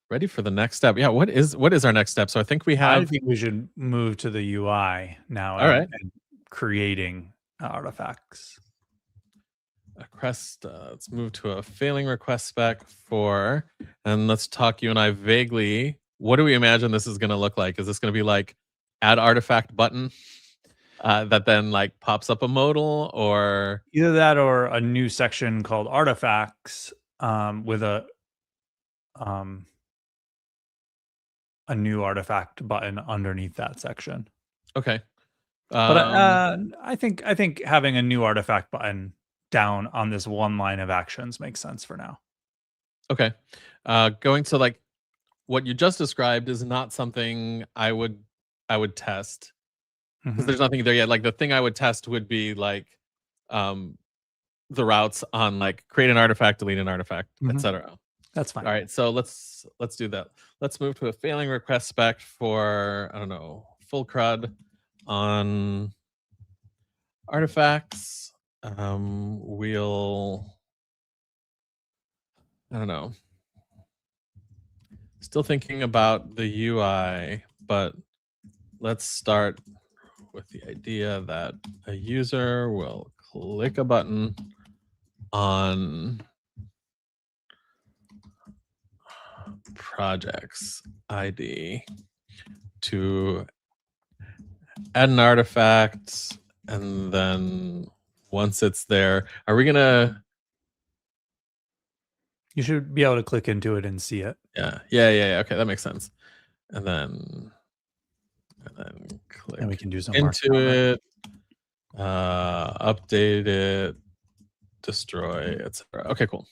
B: Ready for the next step. Yeah, what is our next step? So I think we
A: I
B: have
A: think we should move to the UI now
B: all right.
A: and creating artifacts.
B: Request, let's move to a failing request spec for, and let's talk you and I vaguely. What do we imagine this is going to look like? Is this going to be like add artifact button that then like pops up a modal, or
A: Either that or a new section called artifacts with um, a new artifact button underneath that section.
B: okay?
A: But
B: Um,
A: I think having a new artifact button down on this one line of actions makes sense for now.
B: okay. Going to like what you just described is not something I would test because
A: Mhm.
B: there's nothing there yet. Like the thing I would test would be like um the routes on like create an artifact, delete an artifact,
A: Mhm.
B: etc.
A: That's
B: All
A: fine.
B: right, so let's do that. Let's move to a failing request spec for I don't know full CRUD on artifacts. We'll I don't know. Still thinking about the UI, but let's start with the idea that a user will click a button on projects ID to add an artifact, and then once it's there, are we gonna?
A: You should be able to click into it and see it,
B: Yeah. Okay, that makes sense. And then
A: and we
B: click
A: can do some
B: into
A: markdown, right?
B: it, update it, destroy, etc. Okay, cool.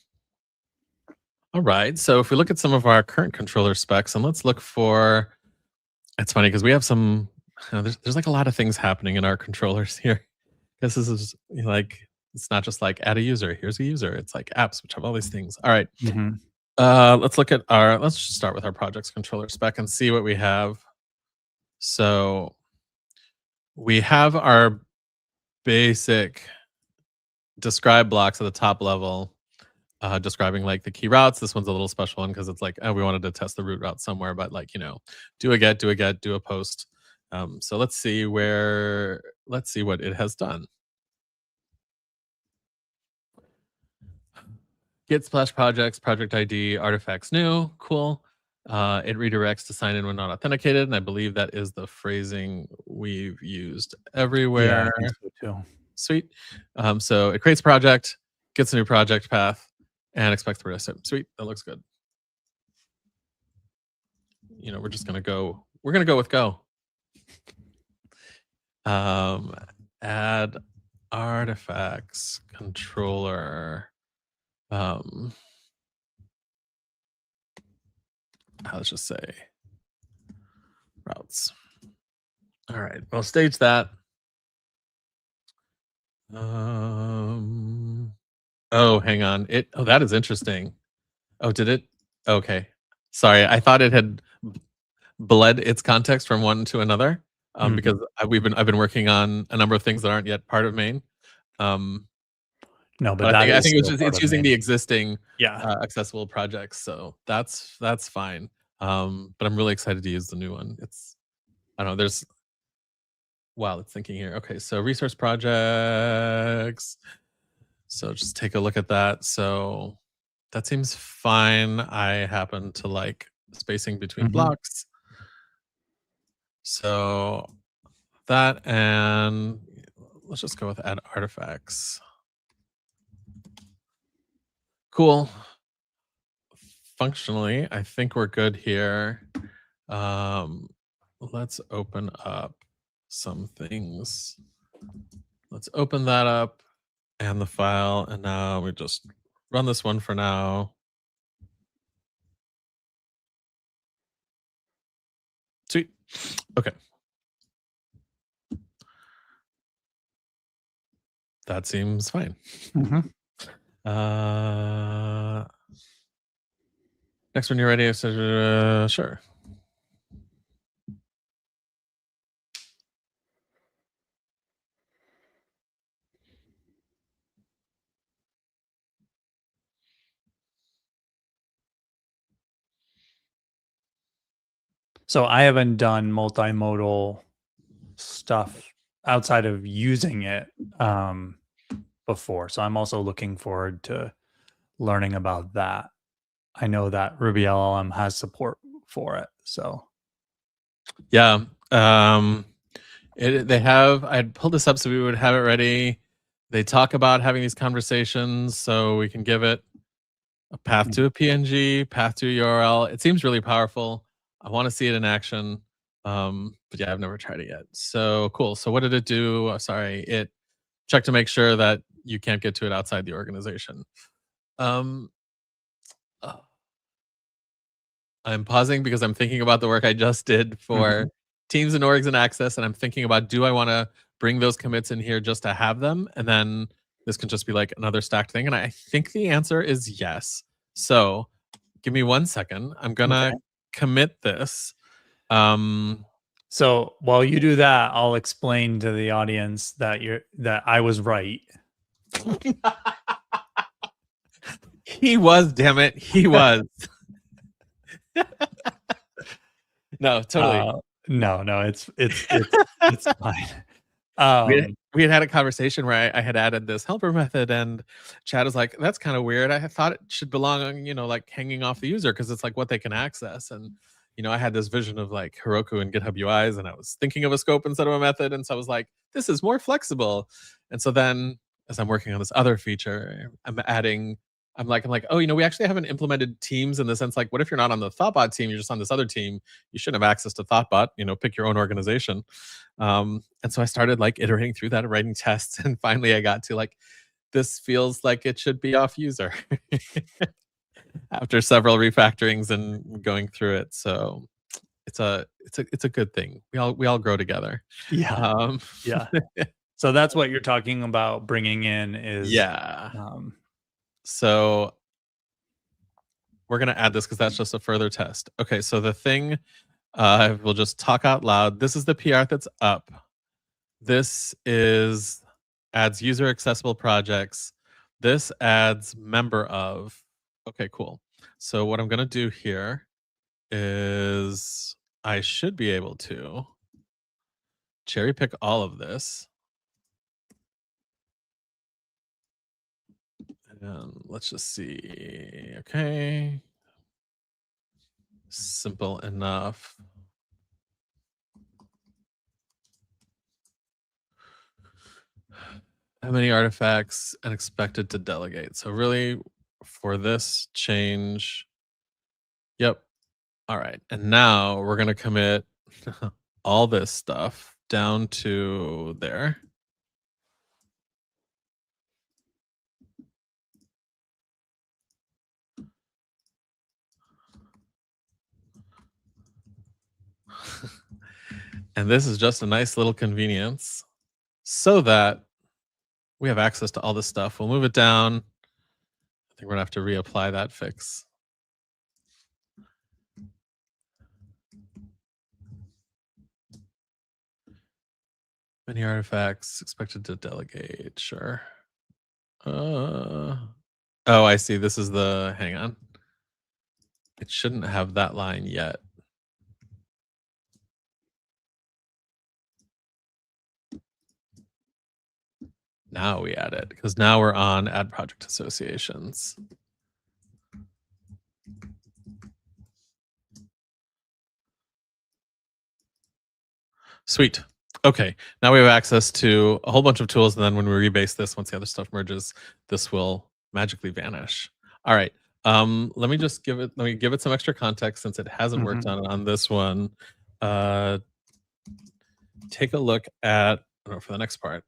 B: All right. So if we look at some of our current controller specs, and let's look for. It's funny because we have some. There's like a lot of things happening in our controllers here. This is like it's not just like add a user. Here's a user. It's like apps which have all these things. All right.
A: Mhm.
B: Let's look at our. Let's just start with our projects controller spec and see what we have. So we have our basic describe blocks at the top level, describing like the key routes. This one's a little special one because it's like we wanted to test the root route somewhere, but like do a get, do a post. So let's see what it has done. Git splash projects, project ID, artifacts new, cool. It redirects to sign in when not authenticated, and I believe that is the phrasing we've used
A: Yeah, I
B: everywhere.
A: think so too.
B: Sweet. So it creates a project, gets a new project path, and expects the rest of it. Sweet. That looks good. We're just gonna go. We're gonna go with go. Um, add artifacts controller. Let's just say routes. All right. We'll stage that. Oh, hang on. That is interesting. Oh, did it? Okay. Sorry. I thought it had bled its context from one to another.
A: Mhm.
B: Because I've been working on a number of things that aren't yet part of main. Um,
A: No, but
B: but
A: that
B: I
A: is
B: think
A: still part
B: it's
A: of
B: using
A: main.
B: the existing
A: Yeah.
B: accessible projects, so that's fine. But I'm really excited to use the new one. I don't know. Wow, it's thinking here. Okay, so resource projects. So just take a look at that. So that seems fine. I happen to like spacing between
A: Mhm.
B: blocks. So that, and let's just go with add artifacts. Cool. Functionally, I think we're good here. Um, let's open up some things. Let's open that up and the file, and now we just run this one for now. Sweet. Okay. That seems fine.
A: Mhm.
B: Uh, next when you're ready, I said, sure.
A: So I haven't done multimodal stuff outside of using it before. So I'm also looking forward to learning about that. I know that Ruby LLM has support for it. So
B: Yeah. They have, I had pulled this up so we would have it ready. They talk about having these conversations so we can give it a path to a PNG, path to a URL. It seems really powerful. I want to see it in action. But yeah, I've never tried it yet. So cool. So what did it do? Sorry, it checked to make sure that you can't get to it outside the organization. Um, uh, I'm pausing because I'm thinking about the work I just did for teams and orgs and access, and I'm thinking about, do I want to bring those commits in here just to have them, and then this can just be like another stacked thing? And I think the answer is yes. So give me 1 second. I'm gonna commit this.
A: So while you do that, I'll explain to the audience that I was right.
B: He was, damn it, he was. No, totally.
A: No, it's fine.
B: We had a conversation where I had added this helper method, and Chad was like, "That's kind of weird. I thought it should belong on, like hanging off the user because it's like what they can access." And I had this vision of like Heroku and GitHub UIs, and I was thinking of a scope instead of a method, and so I was like, "This is more flexible." And so then, as I'm working on this other feature, I'm like, oh, we actually haven't implemented teams in the sense like, what if you're not on the Thoughtbot team, you're just on this other team? You shouldn't have access to Thoughtbot. Pick your own organization. And so I started like iterating through that and writing tests, and finally I got to like, this feels like it should be off user after several refactorings and going through it. So it's a good thing. We all grow together.
A: Yeah. Yeah. So that's what you're talking about bringing in is
B: yeah. So we're going to add this because that's just a further test. Okay, so the thing, we'll just talk out loud. This is the PR that's up. This adds user accessible projects. This adds member of. Okay, cool. So what I'm going to do here is I should be able to cherry pick all of this. And let's just see. Okay. Simple enough. How many artifacts and expected to delegate? So really for this change, yep. All right. And now we're going to commit all this stuff down to there. And this is just a nice little convenience so that we have access to all this stuff. We'll move it down. I think we're going to have to reapply that fix. Many artifacts expected to delegate. Sure. Oh, I see. This is the, hang on. It shouldn't have that line yet. Now we add it because now we're on add project associations. Sweet. Okay, now we have access to a whole bunch of tools, and then when we rebase this, once the other stuff merges, this will magically vanish. All right. Let me give it some extra context since it hasn't worked on this one. Take a look at, for the next part.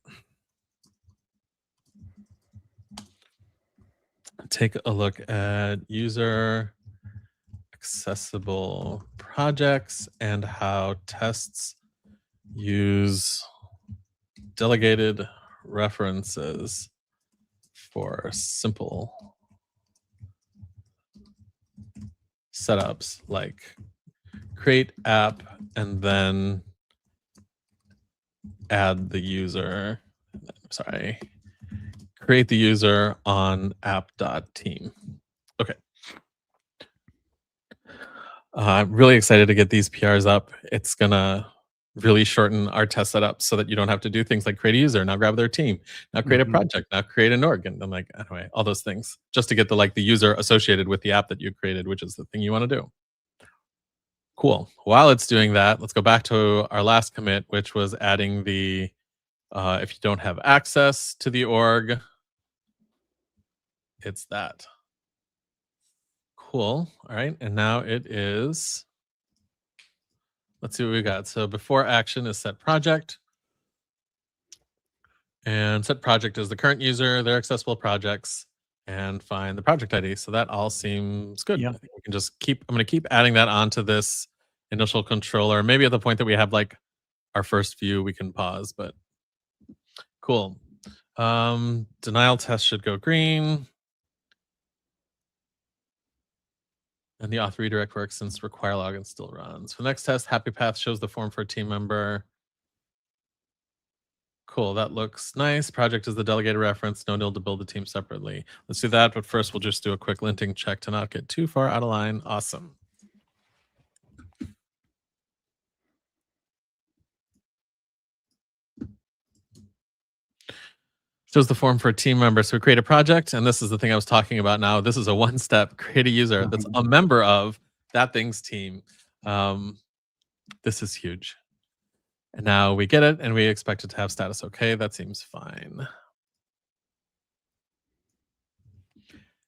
B: Take a look at user accessible projects and how tests use delegated references for simple setups like create app and then add the user. Sorry. Create the user on app.team. Okay. I'm really excited to get these PRs up. It's gonna really shorten our test setup so that you don't have to do things like create a user, now grab their team, now create a project, now create an org, and then like anyway, all those things just to get the user associated with the app that you created, which is the thing you want to do. Cool. While it's doing that, let's go back to our last commit, which was adding the if you don't have access to the org, it's that. Cool. All right. And now it is, let's see what we got. So before action is set project. And set project is the current user, their accessible projects, and find the project ID. So that all seems good.
A: Yeah.
B: I think we can just I'm going to keep adding that onto this initial controller. Maybe at the point that we have like our first view, we can pause, but cool. Denial test should go green. And the auth redirect works since require login still runs. For the next test, happy path shows the form for a team member. Cool, that looks nice. Project is the delegated reference. No need to build the team separately. Let's do that, but first we'll just do a quick linting check to not get too far out of line. Awesome. Shows the form for a team member. So we create a project, and this is the thing I was talking about now. This is a one-step, create a user that's a member of that thing's team. This is huge. And now we get it, and we expect it to have status okay. That seems fine.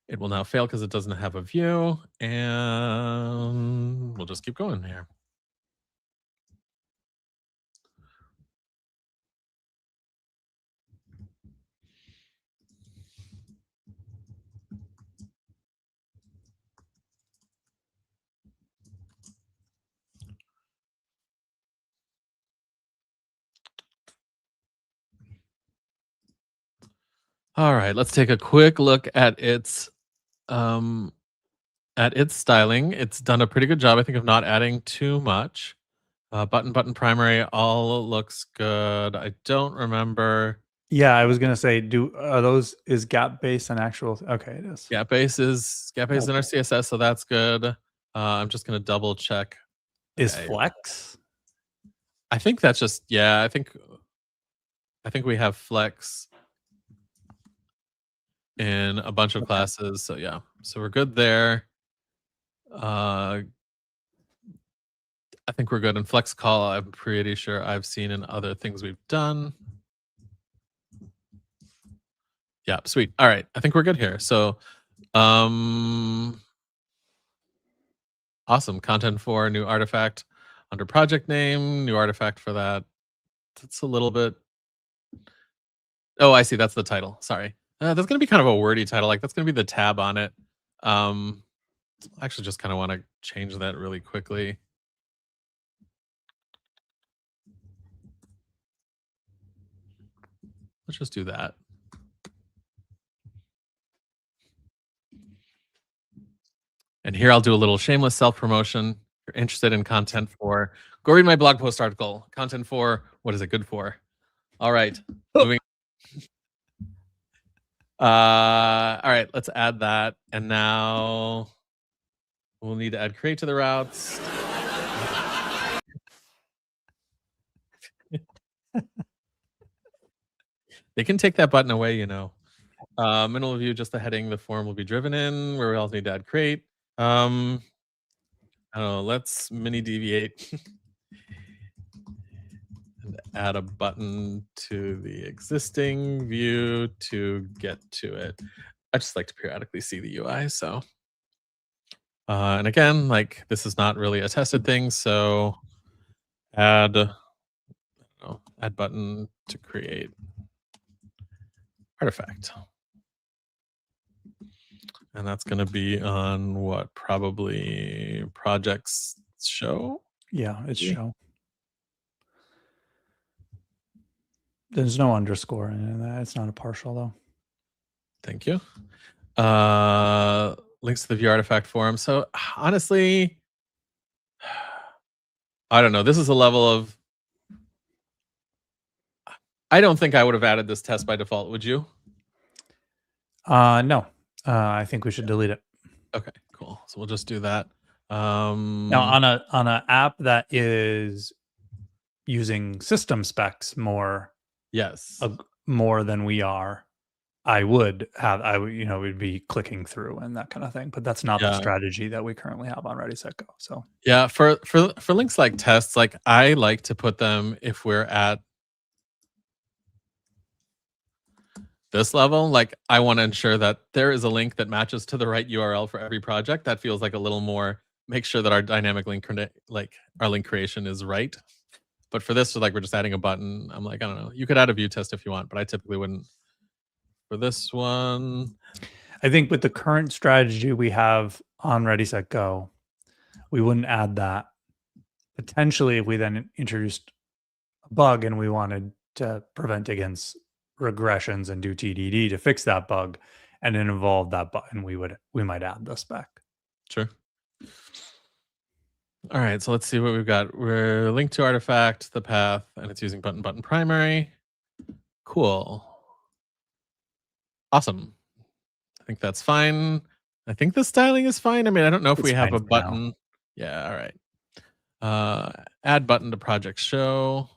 B: It will now fail because it doesn't have a view, and we'll just keep going here. All right, let's take a quick look at its styling. It's done a pretty good job, I think, of not adding too much. Button primary all looks good. I don't remember.
A: Yeah, I was gonna say, is gap base an actual? Okay, it is.
B: Gap base is in our CSS, so that's good. I'm just gonna double check.
A: Is flex?
B: I think that's just I think we have flex in a bunch of classes. So yeah, so we're good there. I think we're good in flex call. I'm pretty sure I've seen in other things we've done. Yeah, sweet. All right, I think we're good here. So, awesome. Content for new artifact under project name, new artifact for that. That's a little bit. Oh, I see. That's the title. Sorry. That's going to be kind of a wordy title. Like that's going to be the tab on it. I actually just kind of want to change that really quickly. Let's just do that. And here I'll do a little shameless self-promotion. If you're interested in content for, go read my blog post article. Content for, what is it good for? All right. Moving. All right, let's add that. And now we'll need to add create to the routes. They can take that button away, you know. Middle view, just the heading, the form will be driven in, where we also need to add create. I don't know, let's mini deviate and add a button to the existing view to get to it. I just like to periodically see the UI, so. And again, like this is not really a tested thing, so add button to create artifact. And that's going to be on what? Probably projects show?
A: Yeah, it's show. There's no underscore in that. It's not a partial though.
B: Thank you. Links to the view artifact forum. So honestly, I don't know. This is a level of, I don't think I would have added this test by default. Would you?
A: No. I think we should delete it.
B: Okay, cool. So we'll just do that.
A: Now on a app that is using system specs
B: yes.
A: more than we are, I would, we'd be clicking through and that kind of thing, but that's not the
B: Yeah.
A: strategy that we currently have on ReadySetGo. So
B: Yeah, for links like tests, like I like to put them if we're at this level, like I want to ensure that there is a link that matches to the right URL for every project. That feels like a little more make sure that our dynamic link like our link creation is right. But for this, like we're just adding a button. I'm like, I don't know. You could add a view test if you want, but I typically wouldn't. For this one,
A: I think with the current strategy we have on ReadySetGo, we wouldn't add that. Potentially, if we then introduced a bug and we wanted to prevent against regressions and do TDD to fix that bug, and it involved that button, we might add the spec.
B: sure. All right, so let's see what we've got. We're linked to artifact, the path, and it's using button primary. Cool. Awesome. I think that's fine. I think the styling is fine. I mean, I don't know if we have a button. Yeah, all right. Add button to project show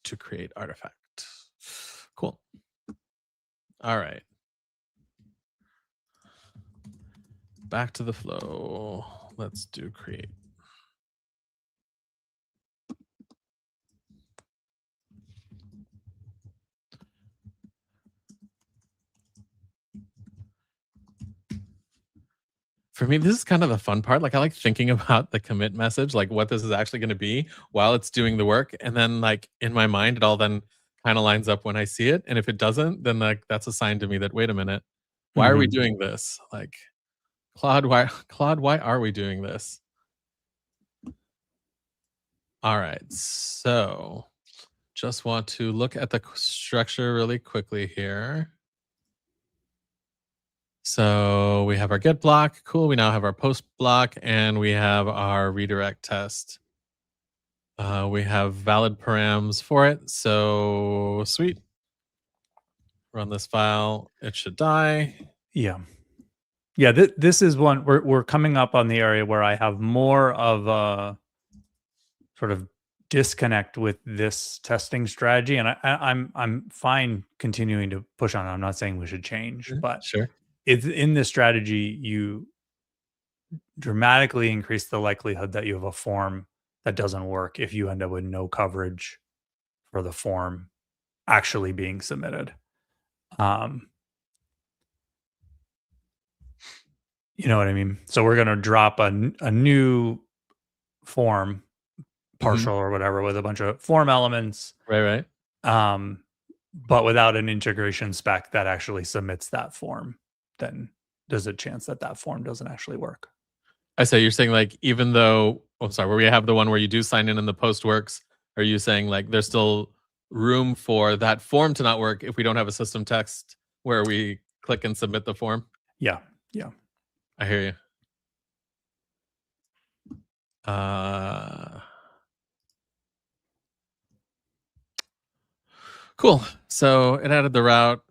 B: to create artifact. Cool. All right. Back to the flow. Let's do create. For me, this is kind of the fun part. Like I like thinking about the commit message, like what this is actually going to be while it's doing the work. And then like in my mind, it all then kind of lines up when I see it. And if it doesn't, then like that's a sign to me that, wait a minute, why are we doing this? Like Claude, why are we doing this? All right. So just want to look at the structure really quickly here. So we have our get block. Cool. We now have our post block and we have our redirect test. We have valid params for it. So sweet. Run this file. It should die.
A: Yeah. Yeah, this is one we're coming up on the area where I have more of a sort of disconnect with this testing strategy, and I'm fine continuing to push on it. I'm not saying we should change, but
B: Sure.
A: it's in this strategy you dramatically increase the likelihood that you have a form that doesn't work if you end up with no coverage for the form actually being submitted. You know what I mean? So we're going to drop a new form, partial or whatever, with a bunch of form elements,
B: Right.
A: but without an integration spec that actually submits that form. Then there's a chance that that form doesn't actually work.
B: I say you're saying like even though I'm sorry, where we have the one where you do sign in and the post works, are you saying like there's still room for that form to not work if we don't have a system text where we click and submit the form?
A: Yeah.
B: I hear you. Cool. So it added the route,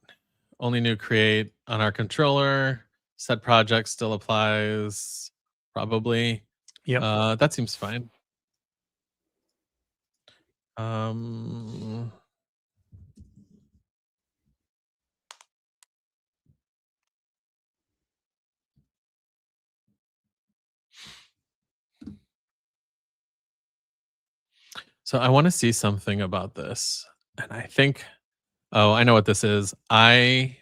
B: only new create on our controller. Set project still applies, probably.
A: Yeah.
B: That seems fine. So I want to see something about this. And I think, oh, I know what this is. The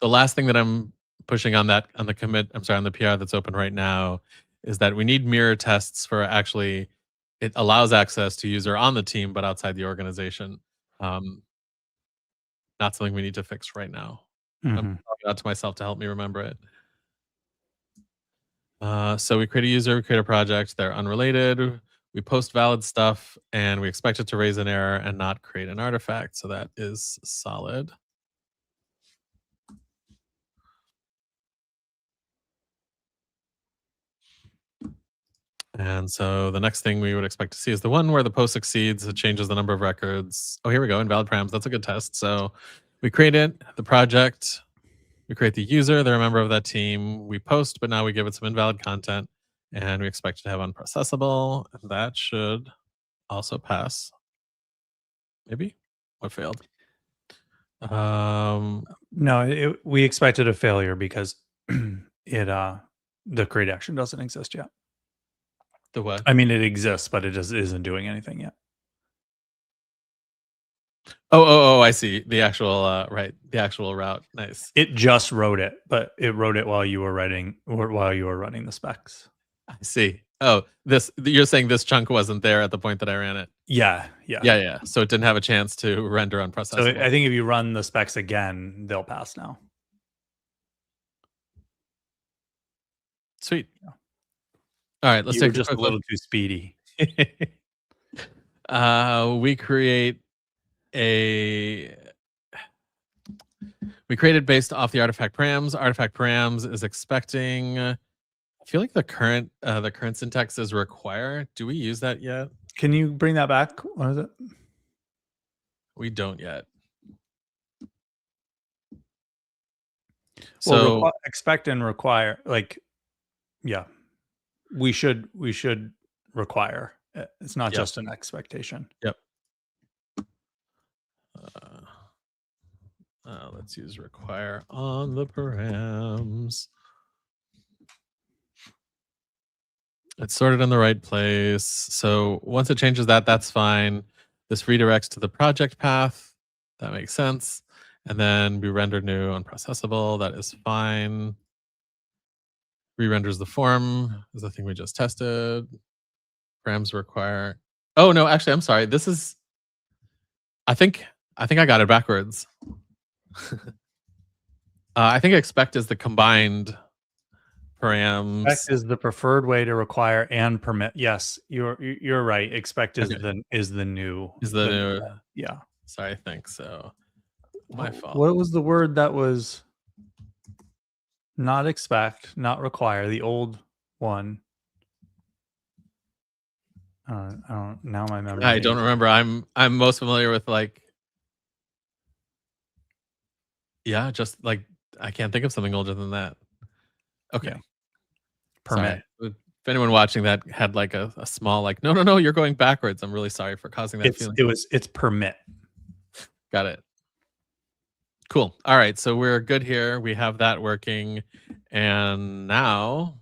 B: last thing that I'm pushing on that, on the commit, I'm sorry, on the PR that's open right now is that we need mirror tests for actually, it allows access to user on the team, but outside the organization. Not something we need to fix right now. I'm talking out to myself to help me remember it. So we create a user, we create a project, they're unrelated. We post valid stuff and we expect it to raise an error and not create an artifact. So that is solid. And so the next thing we would expect to see is the one where the post succeeds, it changes the number of records. Oh, here we go, invalid params. That's a good test. So we create it, the project. We create the user, they're a member of that team. We post, but now we give it some invalid content, and we expect it to have unprocessable. And that should also pass. Maybe? What failed?
A: No, we expected a failure because the create action doesn't exist yet.
B: The what?
A: I mean, it exists, but it just isn't doing anything yet.
B: Oh, I see. The actual right, the actual route. Nice.
A: It just wrote it, but it wrote it while you were writing or while you were running the specs.
B: I see. Oh, you're saying this chunk wasn't there at the point that I ran it.
A: Yeah.
B: Yeah. So it didn't have a chance to render unprocessable.
A: So I think if you run the specs again, they'll pass now.
B: Sweet. Yeah. All right, let's take
A: just a little too speedy.
B: We create we created based off the artifact params. Artifact params is expecting. I feel like the current syntax is require. Do we use that yet?
A: Can you bring that back? What is it?
B: We don't yet.
A: So well, expect and require, like, yeah, we should require. It's not just an expectation.
B: Yep. Let's use require on the params. It's sorted in the right place. So once it changes that, that's fine. This redirects to the project path. That makes sense. And then we render new unprocessable. That is fine. Re-renders the form is the thing we just tested. Params require. Oh no, actually, I'm sorry. This is. I think I got it backwards. I think expect is the combined params.
A: Expect is the preferred way to require and permit. Yes, you're right. Expect is the new. Yeah.
B: Sorry, I think so. My fault.
A: What was the word that was not expect, not require? The old one. I don't now my memory.
B: I don't remember. I'm most familiar with like. Yeah, just like I can't think of something older than that. Okay. Yeah.
A: Permit.
B: Sorry. If anyone watching that had like a small like, no, you're going backwards. I'm really sorry for causing that feeling.
A: It's permit.
B: Got it. Cool. All right. So we're good here. We have that working. And now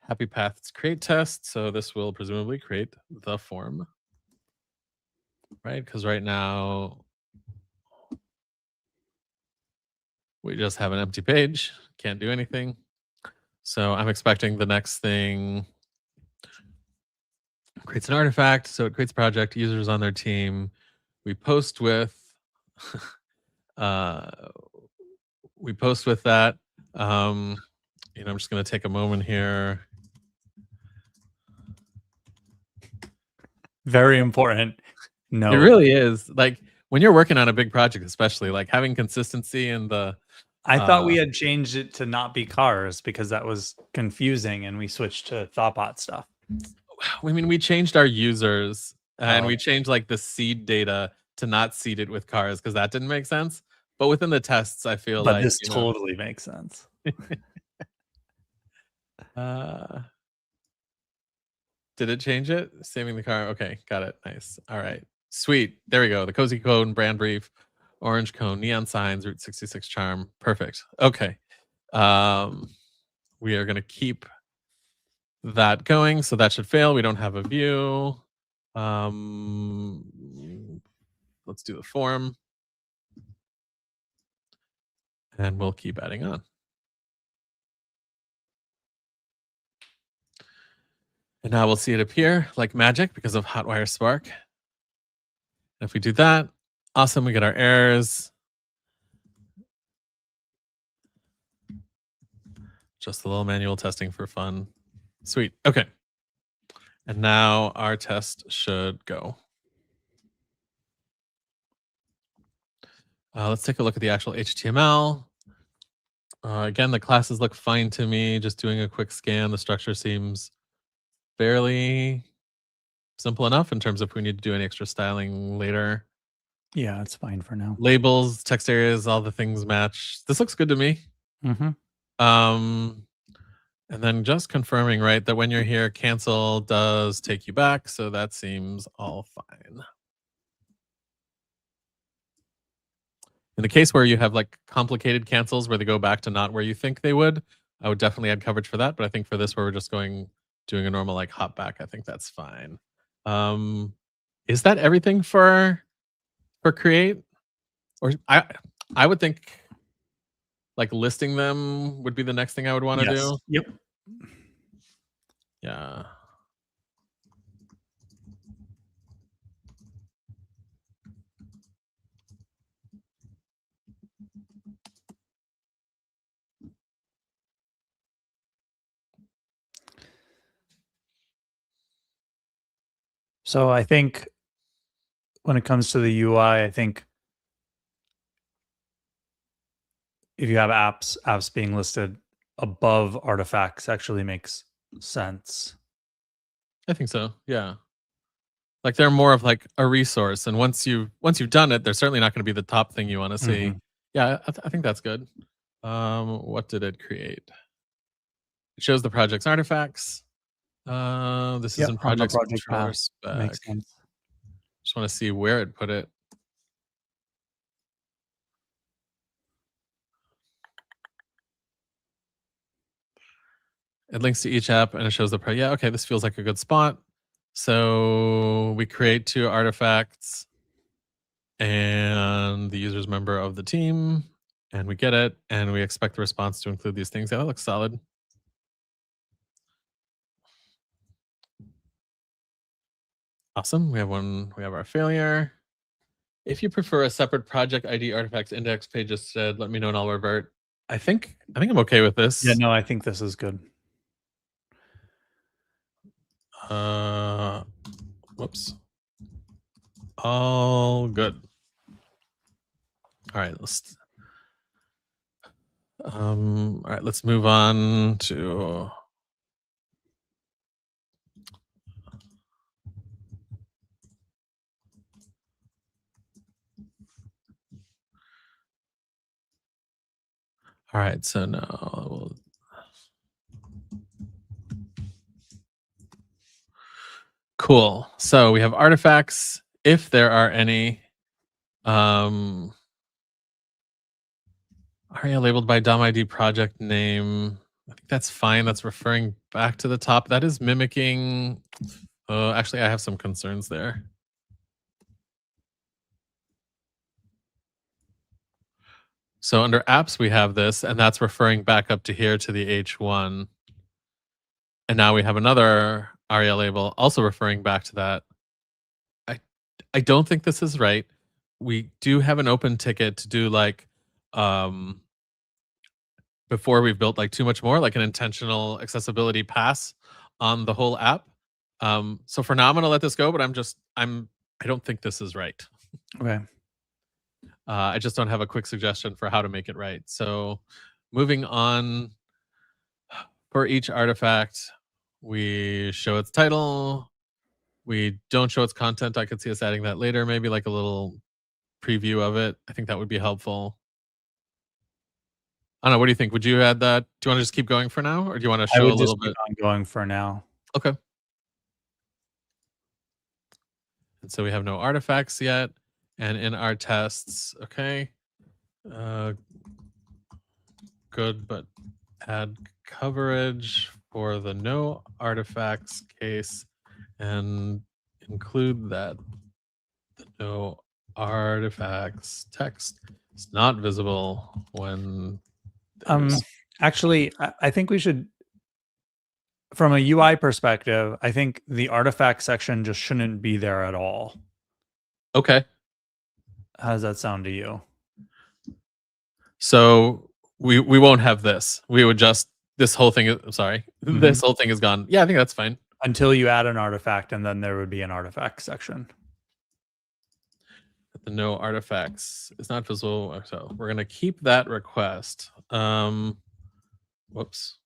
B: happy paths create test. So this will presumably create the form. Right? Because right now we just have an empty page. Can't do anything. So I'm expecting the next thing creates an artifact. So it creates a project, users on their team. We post with we post with that. I'm just going to take a moment here.
A: Very important. No,
B: it really is. Like when you're working on a big project, especially like having consistency in the.
A: I thought we had changed it to not be cars because that was confusing, and we switched to Thoughtbot stuff.
B: I mean, we changed our users and we changed like the seed data to not seed it with cars because that didn't make sense. But within the tests, I feel like
A: this totally makes sense.
B: Did it change it? Saving the car. Okay, got it. Nice. All right. Sweet. There we go. The cozy cone, brand brief, orange cone, neon signs, Route 66 charm. Perfect. Okay. We are going to keep that going. So that should fail. We don't have a view. Let's do the form. And we'll keep adding on. And now we'll see it appear like magic because of Hotwire Spark. And if we do that, awesome, we get our errors. Just a little manual testing for fun. Sweet. Okay. And now our test should go. Let's take a look at the actual HTML. Again, the classes look fine to me. Just doing a quick scan, the structure seems fairly simple enough in terms of if we need to do any extra styling later.
A: Yeah, it's fine for now.
B: Labels, text areas, all the things match. This looks good to me.
A: Mm-hmm.
B: Um, and then just confirming, right, that when you're here, cancel does take you back. So that seems all fine. In the case where you have like complicated cancels where they go back to not where you think they would, I would definitely add coverage for that. But I think for this where we're just doing a normal like hop back, I think that's fine. Is that everything for create? Or I would think like listing them would be the next thing I would want to
A: Yes.
B: do.
A: Yep.
B: Yeah.
A: So I think when it comes to the UI, I think if you have apps being listed above artifacts actually makes sense.
B: I think so. Yeah. Like they're more of like a resource, and once you've done it, they're certainly not going to be the top thing you want to see.
A: Mhm.
B: Yeah, I think that's good. What did it create? It shows the project's artifacts. This is
A: Yep,
B: in
A: on the
B: projects
A: project
B: controller
A: path.
B: spec.
A: Makes sense.
B: Just want to see where it put it. It links to each app and it shows the yeah, okay, this feels like a good spot. So we create 2 artifacts and the user's member of the team, and we get it, and we expect the response to include these things. Yeah, that looks solid. Awesome. We have our failure. If you prefer a separate project ID artifacts index page instead, let me know and I'll revert. I think I'm okay with
A: Yeah,
B: this.
A: no, I think this is good.
B: Uh whoops. All good. All right, let's move on to all right, so now cool. So we have artifacts if there are any. ARIA labeled by DOM ID project name. I think that's fine. That's referring back to the top. That is mimicking. Actually, I have some concerns there. So under apps, we have this, and that's referring back up to here to the H1. And now we have another ARIA label also referring back to that. I I don't think this is right. We do have an open ticket to do like before we've built like too much more, like an intentional accessibility pass on the whole app. So for now, I'm gonna let this go, but I don't think this is right.
A: Okay.
B: I just don't have a quick suggestion for how to make it right. So moving on, for each artifact, we show its title. We don't show its content. I could see us adding that later, maybe like a little preview of it. I think that would be helpful. I don't know. What do you think? Would you add that? Do you want to just keep going for now, or do you want to
A: I
B: show a
A: would
B: little
A: just keep
B: bit?
A: on going for now.
B: Okay. And so we have no artifacts yet. And in our tests, okay, good, but add coverage for the no artifacts case and include that the no artifacts text is not visible when there's
A: Actually, I think we should, from a UI perspective, I think the artifact section just shouldn't be there at all.
B: okay.
A: How does that sound to you?
B: So we won't have this. We would just this whole thing. I'm sorry, this
A: Mhm.
B: whole thing is gone. Yeah, I think that's fine.
A: Until you add an artifact, and then there would be an artifact section.
B: The no artifacts is not visible. So we're gonna keep that request. Whoops.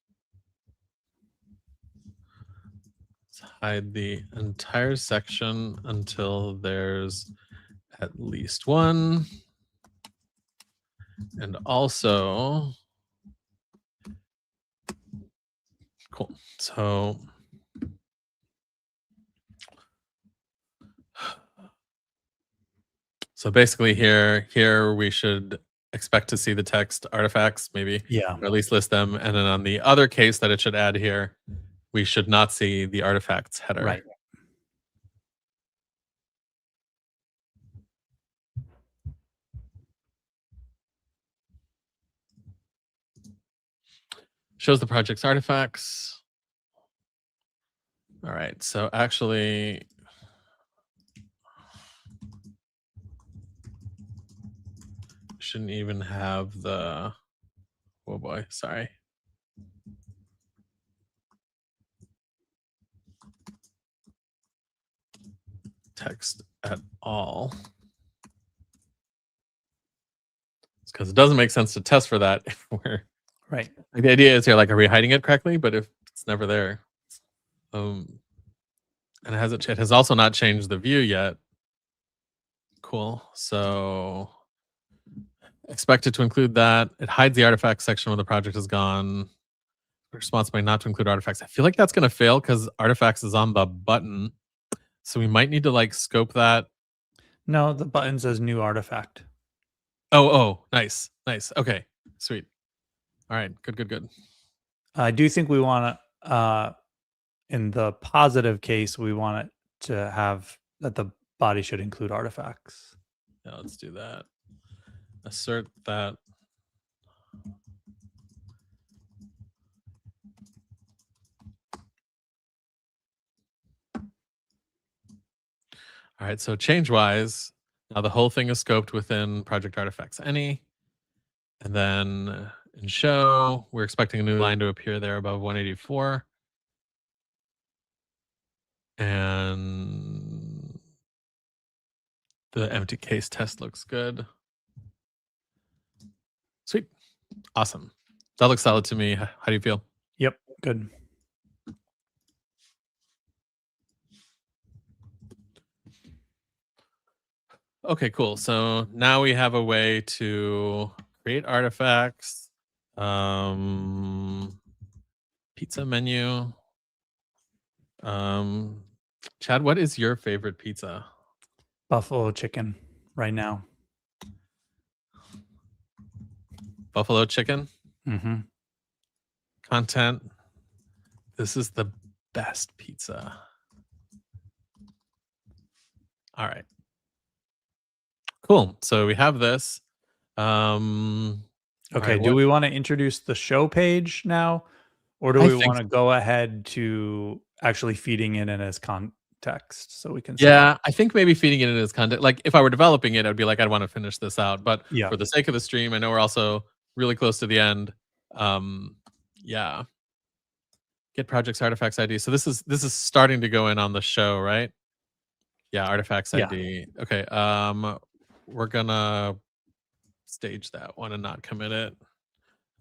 B: Let's hide the entire section until there's at least one. And also, cool. So basically here we should expect to see the text artifacts, maybe, or at least list them. And then on the other case that it should add here, we should not see the artifacts header.
A: Right.
B: Shows the project's artifacts. All right, so actually, shouldn't even have the, oh boy, sorry. Text at all. It's because it doesn't make sense to test for that if we're
A: right.
B: Like the idea is here, like, are we hiding it correctly? But if it's never there, and it has also not changed the view yet. Cool. So expect it to include that. It hides the artifacts section when the project is gone. Response may not to include artifacts. I feel like that's going to fail because artifacts is on the button. So we might need to like scope that.
A: No, the button says new artifact.
B: Oh, nice. Okay, sweet. All right, good.
A: I do think we want to, in the positive case, we want it to have that the body should include artifacts.
B: Yeah, let's do that. Assert that. All right, so change-wise, now the whole thing is scoped within project artifacts any. And then in show, we're expecting a new line to appear there above 184. And the empty case test looks good. Sweet. Awesome. That looks solid to me. How do you feel?
A: Yep, good.
B: Okay, cool. So now we have a way to create artifacts. Pizza menu. Chad, what is your favorite pizza?
A: Buffalo chicken right now.
B: Buffalo chicken?
A: Mm-hmm.
B: Content. This is the best pizza. All right. Cool. So we have this.
A: Okay.
B: Right,
A: do we want to introduce the show page now? Or do we want to go ahead to actually feeding it in as context so we can see?
B: Yeah, I think maybe feeding it in as context. Like if I were developing it, I'd be like, I'd want to finish this out. But for the sake of the stream, I know we're also really close to the end. Yeah. Get projects artifacts ID. So this is starting to go in on the show, right? Yeah, artifacts ID. Okay. We're gonna stage that one and not commit it.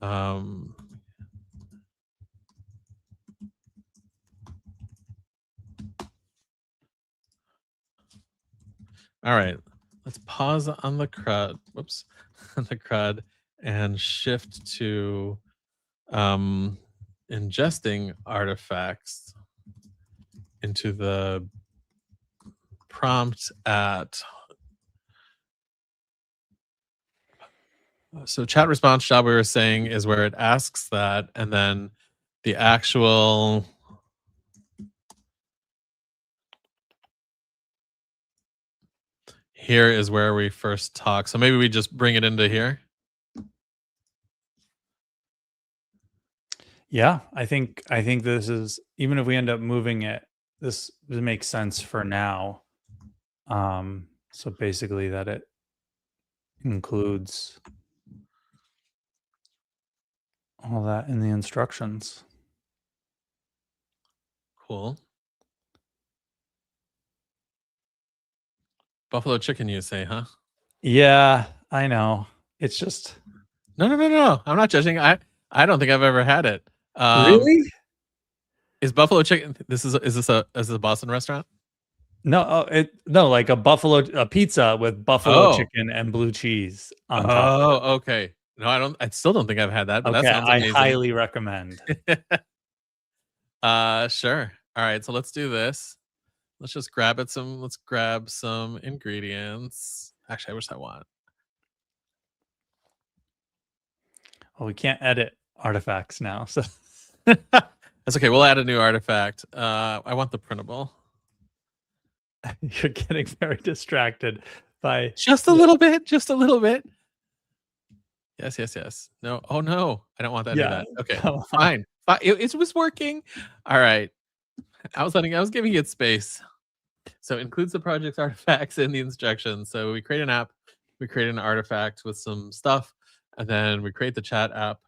B: All right, let's pause on the CRUD. Whoops, on the CRUD and shift to ingesting artifacts into the prompt at. So chat response job we were saying is where it asks that, and then the actual here is where we first talk. So maybe we just bring it into here.
A: Yeah, I think this is, even if we end up moving it, this makes sense for now. So basically that it includes all that in the instructions.
B: Cool. Buffalo chicken, you say, huh?
A: Yeah, I know. It's just
B: no. I'm not judging. I don't think I've ever had it.
A: Really?
B: Is buffalo chicken? Is this a Boston restaurant?
A: No, like a pizza with buffalo
B: Oh.
A: chicken and blue cheese on top of it.
B: Oh, okay. No, I still don't think I've had that, but that
A: Okay,
B: sounds
A: I
B: amazing.
A: highly recommend.
B: Sure. All right, so let's do this. Let's grab some ingredients. Actually, I wish I want.
A: Well, we can't edit artifacts now, so
B: That's okay. We'll add a new artifact. I want the printable.
A: you're getting very distracted by
B: Just a
A: the
B: little bit, just a little bit. Yes, yes, yes. No. Oh no, I don't want any of
A: yeah,
B: that. Okay,
A: come on.
B: fine. It was working. All right. I was giving it space. So includes the project's artifacts in the instructions. So we create an app, we create an artifact with some stuff, and then we create the chat app,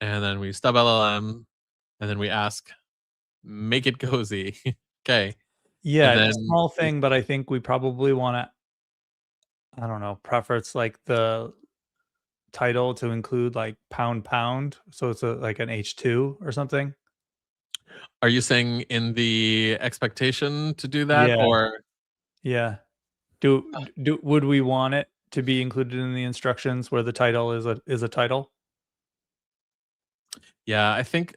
B: and then we stub LLM, and then we ask, make it cozy. Okay.
A: Yeah,
B: And
A: it's
B: then
A: a small thing, but I think we probably wanna, I don't know, preference, like, the title to include, like, pound pound, so it's like an H2 or something?
B: are you saying in the expectation to do that
A: Yeah,
B: or
A: yeah. Do would we want it to be included in the instructions where the title is a title?
B: yeah, I think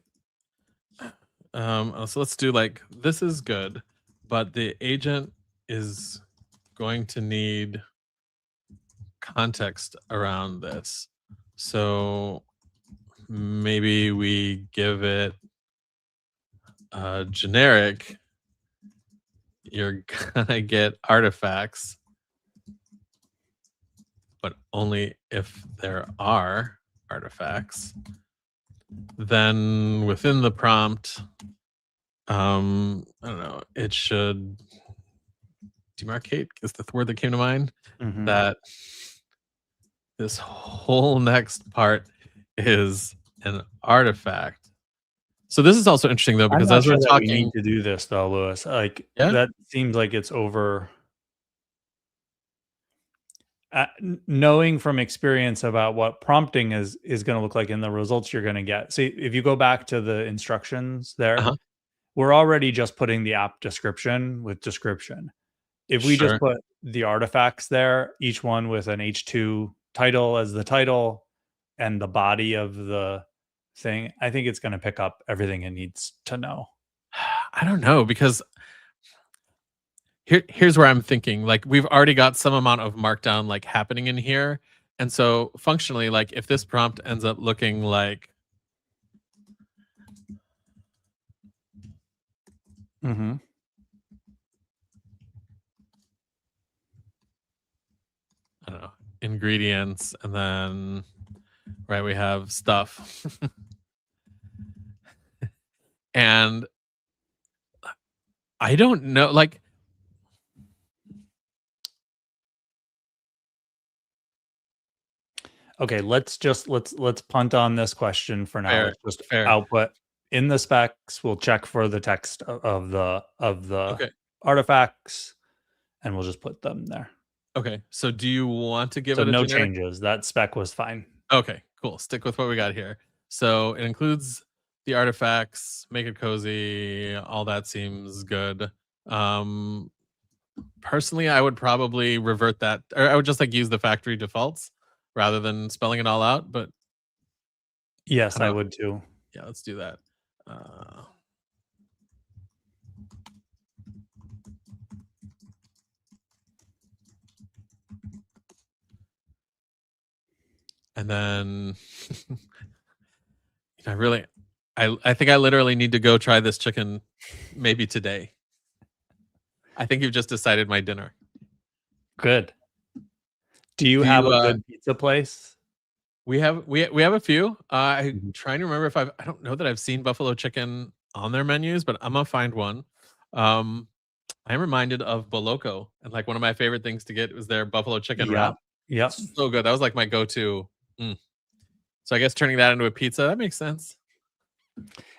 B: so let's do like this is good, but the agent is going to need context around this. So maybe we give it a generic, you're gonna get artifacts, but only if there are artifacts. Then within the prompt, I don't know, it should demarcate is the word that came to mind,
A: Mhm.
B: that this whole next part is an artifact. So this is also interesting though,
A: I'm
B: because
A: not
B: as we're
A: sure that we need
B: talking,
A: to do this though, Lewis. Like,
B: yeah,
A: that seems like it's over knowing from experience about what prompting is gonna look like in the results you're gonna get. See, if you go back to the instructions there,
B: uh-huh,
A: we're already just putting the app description with description. If we just
B: sure.
A: put the artifacts there, each one with an H2 title as the title and the body of the thing, I think it's gonna pick up everything it needs to know.
B: I don't know because here's where I'm thinking, like, we've already got some amount of markdown, like, happening in here, and so, functionally, like, if this prompt ends up looking like
A: Mhm.
B: I don't know, ingredients, and then, right, we have stuff, and I don't know, like
A: Okay, let's punt on this question for now.
B: fair,
A: Let's just
B: fair.
A: output in the specs. We'll check for the text of the
B: Okay,
A: artifacts, and we'll just put them there.
B: okay, so do you want to give
A: So
B: it a
A: no
B: generic.
A: changes. That spec was fine.
B: Okay, cool. Stick with what we got here. So it includes the artifacts, make it cozy, all that seems good. Um Personally, I would probably revert that or I would just like use the factory defaults rather than spelling it all out, but I
A: Yes,
B: don't
A: I
B: know.
A: would too.
B: Yeah, let's do that. Uh and then I really I think I literally need to go try this chicken maybe today. I think you've just decided my dinner.
A: Good. Do you
B: Do
A: have
B: you
A: a good pizza place?
B: we have a few. I
A: Mhm.
B: trying to remember if I don't know that I've seen buffalo chicken on their menus, but I'm gonna find one. Um, I'm reminded of Boloco, and like one of my favorite things to get was their buffalo chicken
A: Yep.
B: wrap.
A: Yep.
B: So good. That was like my go-to. Mm. So I guess turning that into a pizza that makes sense.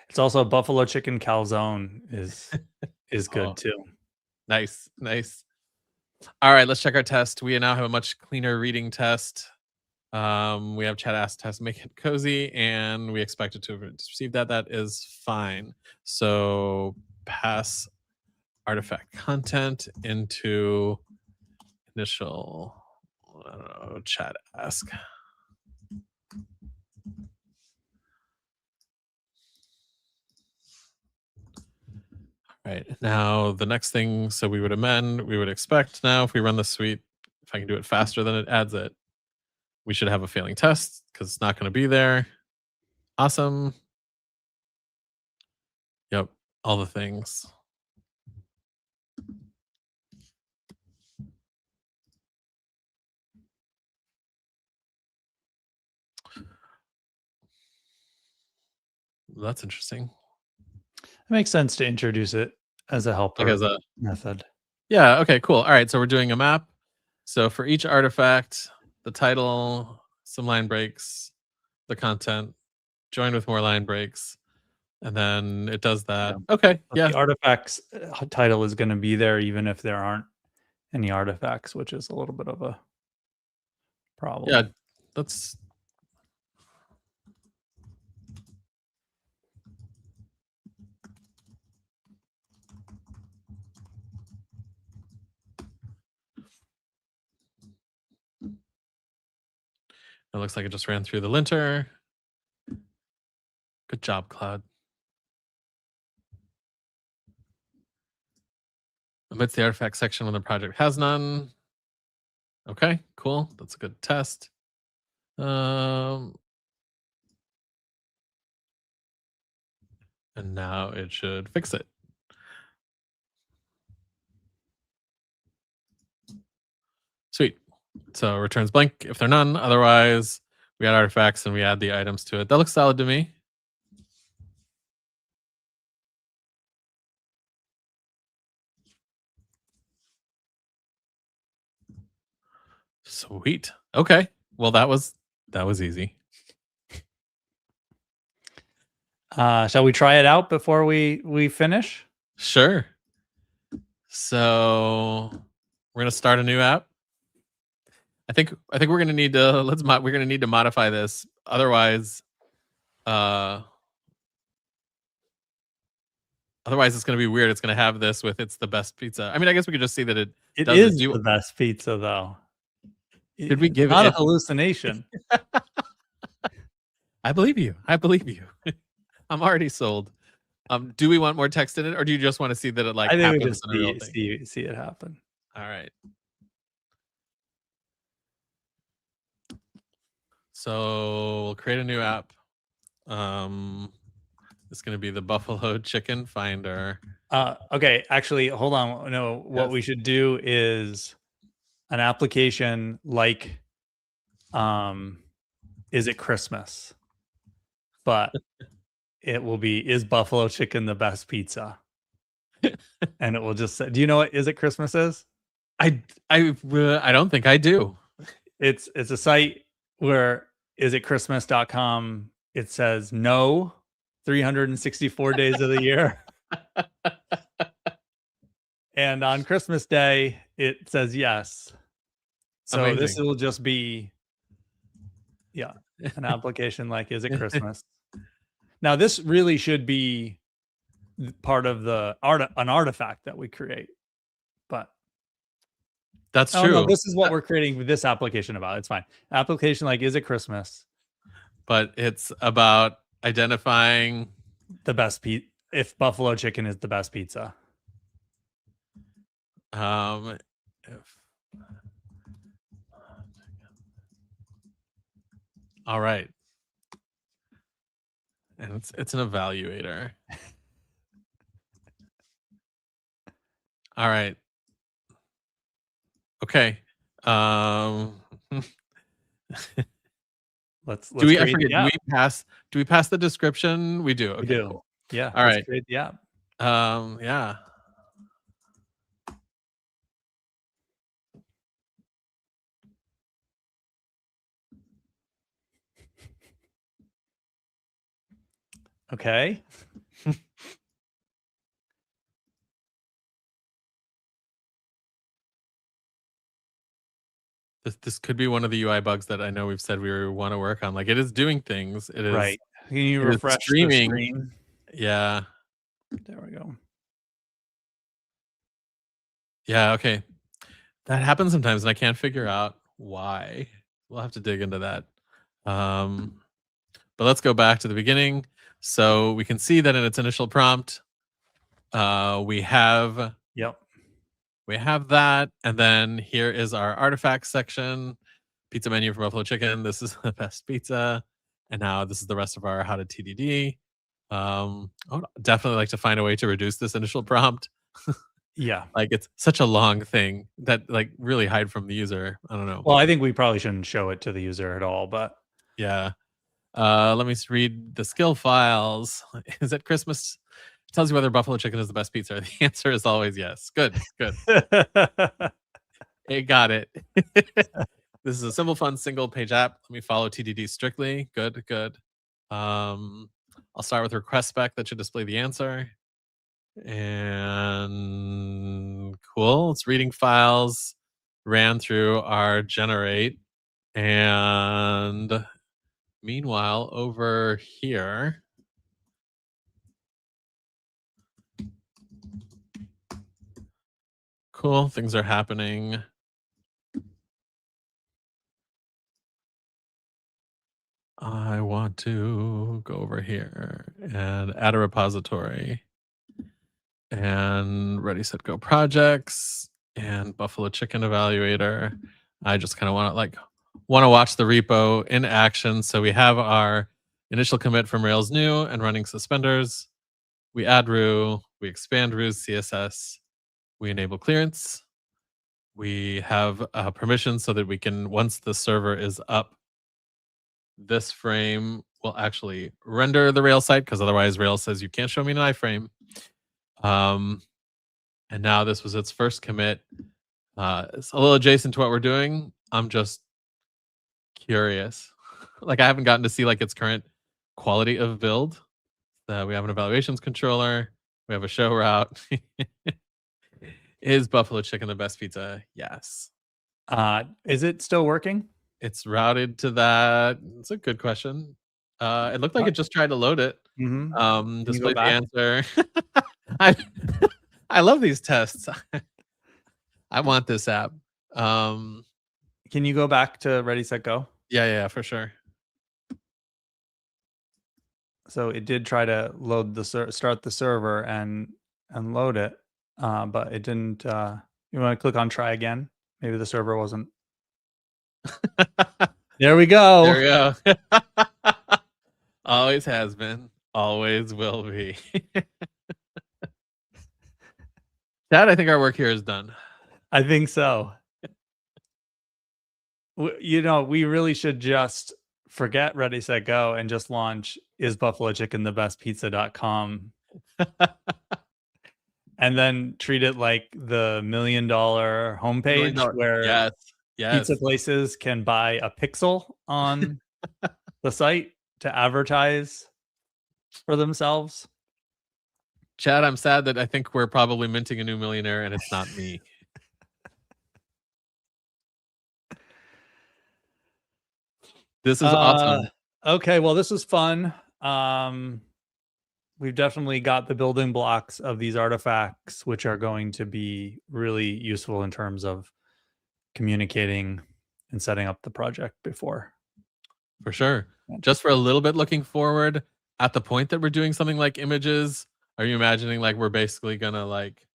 A: It's also buffalo chicken calzone is
B: Oh,
A: good too.
B: nice, nice. All right, let's check our test. We now have a much cleaner reading test. We have chat ask test, make it cozy, and we expect it to have received that. That is fine. So pass artifact content into initial, I don't know, chat ask. Right, now the next thing, so we would amend, we would expect now if we run the suite, if I can do it faster than it adds it, we should have a failing test because it's not going to be there. Awesome. Yep, all the things. That's interesting.
A: It makes sense to introduce it as a
B: Like
A: helper
B: as a
A: method.
B: yeah, okay, cool. All right, so we're doing a map. So for each artifact, the title, some line breaks, the content, join with more line breaks, and then it does that.
A: Yeah.
B: Okay,
A: But
B: yeah.
A: the artifacts title is going to be there even if there aren't any artifacts, which is a little bit of a problem.
B: Yeah, that's it looks like it just ran through the linter. Good job, Cloud. Omits the artifact section when the project has none. Okay, cool. That's a good test. And now it should fix it. Sweet. So returns blank if they're none. Otherwise, we add artifacts and we add the items to it. That looks solid to me. Sweet. Okay. Well, that was easy.
A: Shall we try it out before we finish?
B: Sure. So we're gonna start a new app. I think we're gonna need to we're gonna need to modify this. Otherwise, otherwise it's gonna be weird. It's gonna have this with it's the best pizza. I mean, I guess we could just see that it does
A: is
B: it.
A: the best pizza, though.
B: Did we
A: It's
B: give
A: not a
B: it?
A: hallucination.
B: I believe you. I believe you. I'm already sold. Do we want more text in it, or do you just want to see that it like
A: I think we
B: happens
A: just
B: in a real thing?
A: see it happen.
B: All right. So we'll create a new app. It's going to be the Buffalo Chicken Finder.
A: Okay, actually, hold on. No, what we should do is an application like, is it Christmas? But it will be, is buffalo chicken the best pizza? And it will just say, do you know what is it Christmas is?
B: I don't think I do.
A: It's a site where isitchristmas.com, it says no 364 days of the year. And on Christmas Day, it says yes. So
B: Amazing.
A: this will just be, yeah, an application like, is it Christmas? Now, this really should be part of the an artifact that we create. But
B: that's true.
A: No, this is what we're creating this application about. It's fine. Application like, is it Christmas?
B: But it's about identifying
A: the best pizza, if buffalo chicken is the best pizza.
B: All right. And it's an evaluator. All right. Okay.
A: Let's
B: do we do we pass the description? We do. Okay,
A: we do.
B: Cool.
A: Yeah.
B: All right.
A: Create the app.
B: Yeah.
A: Okay.
B: This could be one of the UI bugs that I know we've said we want to work on. Like it is doing things. It is
A: right. Can you refresh the screen?
B: Yeah.
A: There we go.
B: Yeah, okay. That happens sometimes, and I can't figure out why. We'll have to dig into that. Um, but let's go back to the beginning. So we can see that in its initial prompt, we have
A: Yep.
B: that, and then here is our artifacts section. Pizza menu for Buffalo Chicken. This is the best pizza, and now this is the rest of our how to TDD. I would definitely like to find a way to reduce this initial prompt.
A: Yeah.
B: Like it's such a long thing that like really hide from the user. I don't know.
A: Well, I think we probably shouldn't show it to the user at all, but
B: Yeah. Let me read the skill files. Is it Christmas? It tells you whether buffalo chicken is the best pizza. The answer is always yes. Good, good. Hey, got it. This is a simple, fun, single page app. Let me follow TDD strictly. Good, good. I'll start with request spec that should display the answer. And cool. It's reading files, ran through our generate. And meanwhile, over here, cool, things are happening. I want to go over here and add a repository and ReadySetGo projects and Buffalo Chicken Evaluator. I just kind of want to watch the repo in action. So we have our initial commit from Rails new and running suspenders. We add Ru, we expand Ru's CSS, we enable clearance. We have permissions so that we can, once the server is up, this frame will actually render the Rails site because otherwise Rails says you can't show me an iframe. And now this was its first commit. It's a little adjacent to what we're doing. I'm just curious. Like I haven't gotten to see like its current quality of build. We have an evaluations controller. We have a show route. Is buffalo chicken the best pizza? Yes.
A: Is it still working?
B: It's routed to that. It's a good question. It looked like it just tried to load it.
A: Mhm. Can you go
B: Displayed the
A: back?
B: answer. I I love these tests. I want this app. Um,
A: Can you go back to Ready, Set, Go?
B: yeah, for sure.
A: So it did try to load the start the server and load it, but it didn't. You want to click on try again? Maybe the server wasn't. There we go.
B: There we go. Always has been, always will be. Dad, I think our work here is done.
A: I think so. You know, we really should just forget Ready, Set, Go and just launch is buffalo chicken the best pizza.com and then treat it like the $1 million homepage where
B: Yes, yes.
A: pizza places can buy a pixel on the site to advertise for themselves.
B: Chad, I'm sad that I think we're probably minting a new millionaire and it's not me. This is awesome.
A: Okay, well, this was fun. We've definitely got the building blocks of these artifacts, which are going to be really useful in terms of communicating and setting up the project before.
B: For sure. Just for a little bit looking forward, at the point that we're doing something like images, are you imagining like we're basically gonna like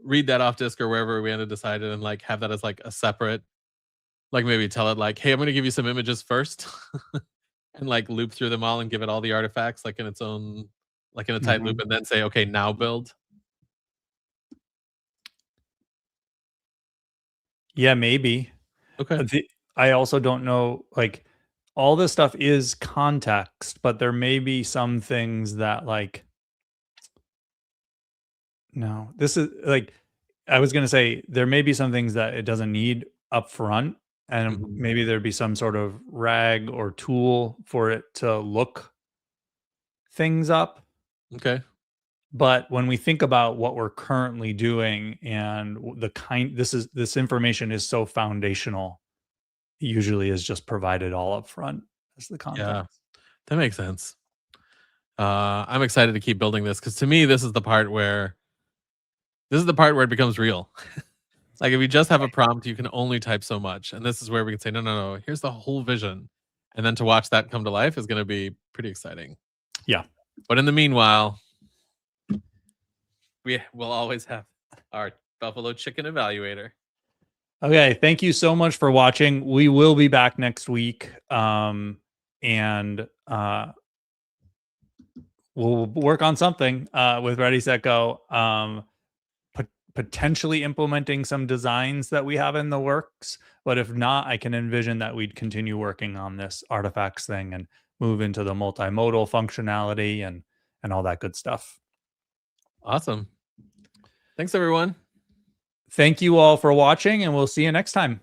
B: read that off disk or wherever we end up decided and like have that as like a separate, like maybe tell it like, hey, I'm gonna give you some images first and like loop through them all and give it all the artifacts like in its own, like in a tight loop, and then say, okay, now build.
A: Yeah, maybe.
B: Okay.
A: I also don't know, like, all this stuff is context, but there may be some things that, like no, this is, like I was gonna say, there may be some things that it doesn't need upfront, and
B: Mhm.
A: maybe there'd be some sort of rag or tool for it to look things up.
B: Okay.
A: But when we think about what we're currently doing and the kind this information is so foundational, it usually is just provided all up front as the
B: Yeah,
A: context.
B: that makes sense. I'm excited to keep building this because to me, this is the part where This is the part where it becomes real. Like if you just have a prompt, you can only type so much. And this is where we can say, no, no, no, here's the whole vision. And then to watch that come to life is going to be pretty exciting.
A: Yeah.
B: But in the meanwhile, we will always have our Buffalo Chicken Evaluator.
A: Okay. Thank you so much for watching. We will be back next week. And we'll work on something with ReadySetGo. Potentially implementing some designs that we have in the works. But if not, I can envision that we'd continue working on this artifacts thing and move into the multimodal functionality and all that good stuff.
B: Awesome. Thanks, everyone.
A: Thank you all for watching, and we'll see you next time.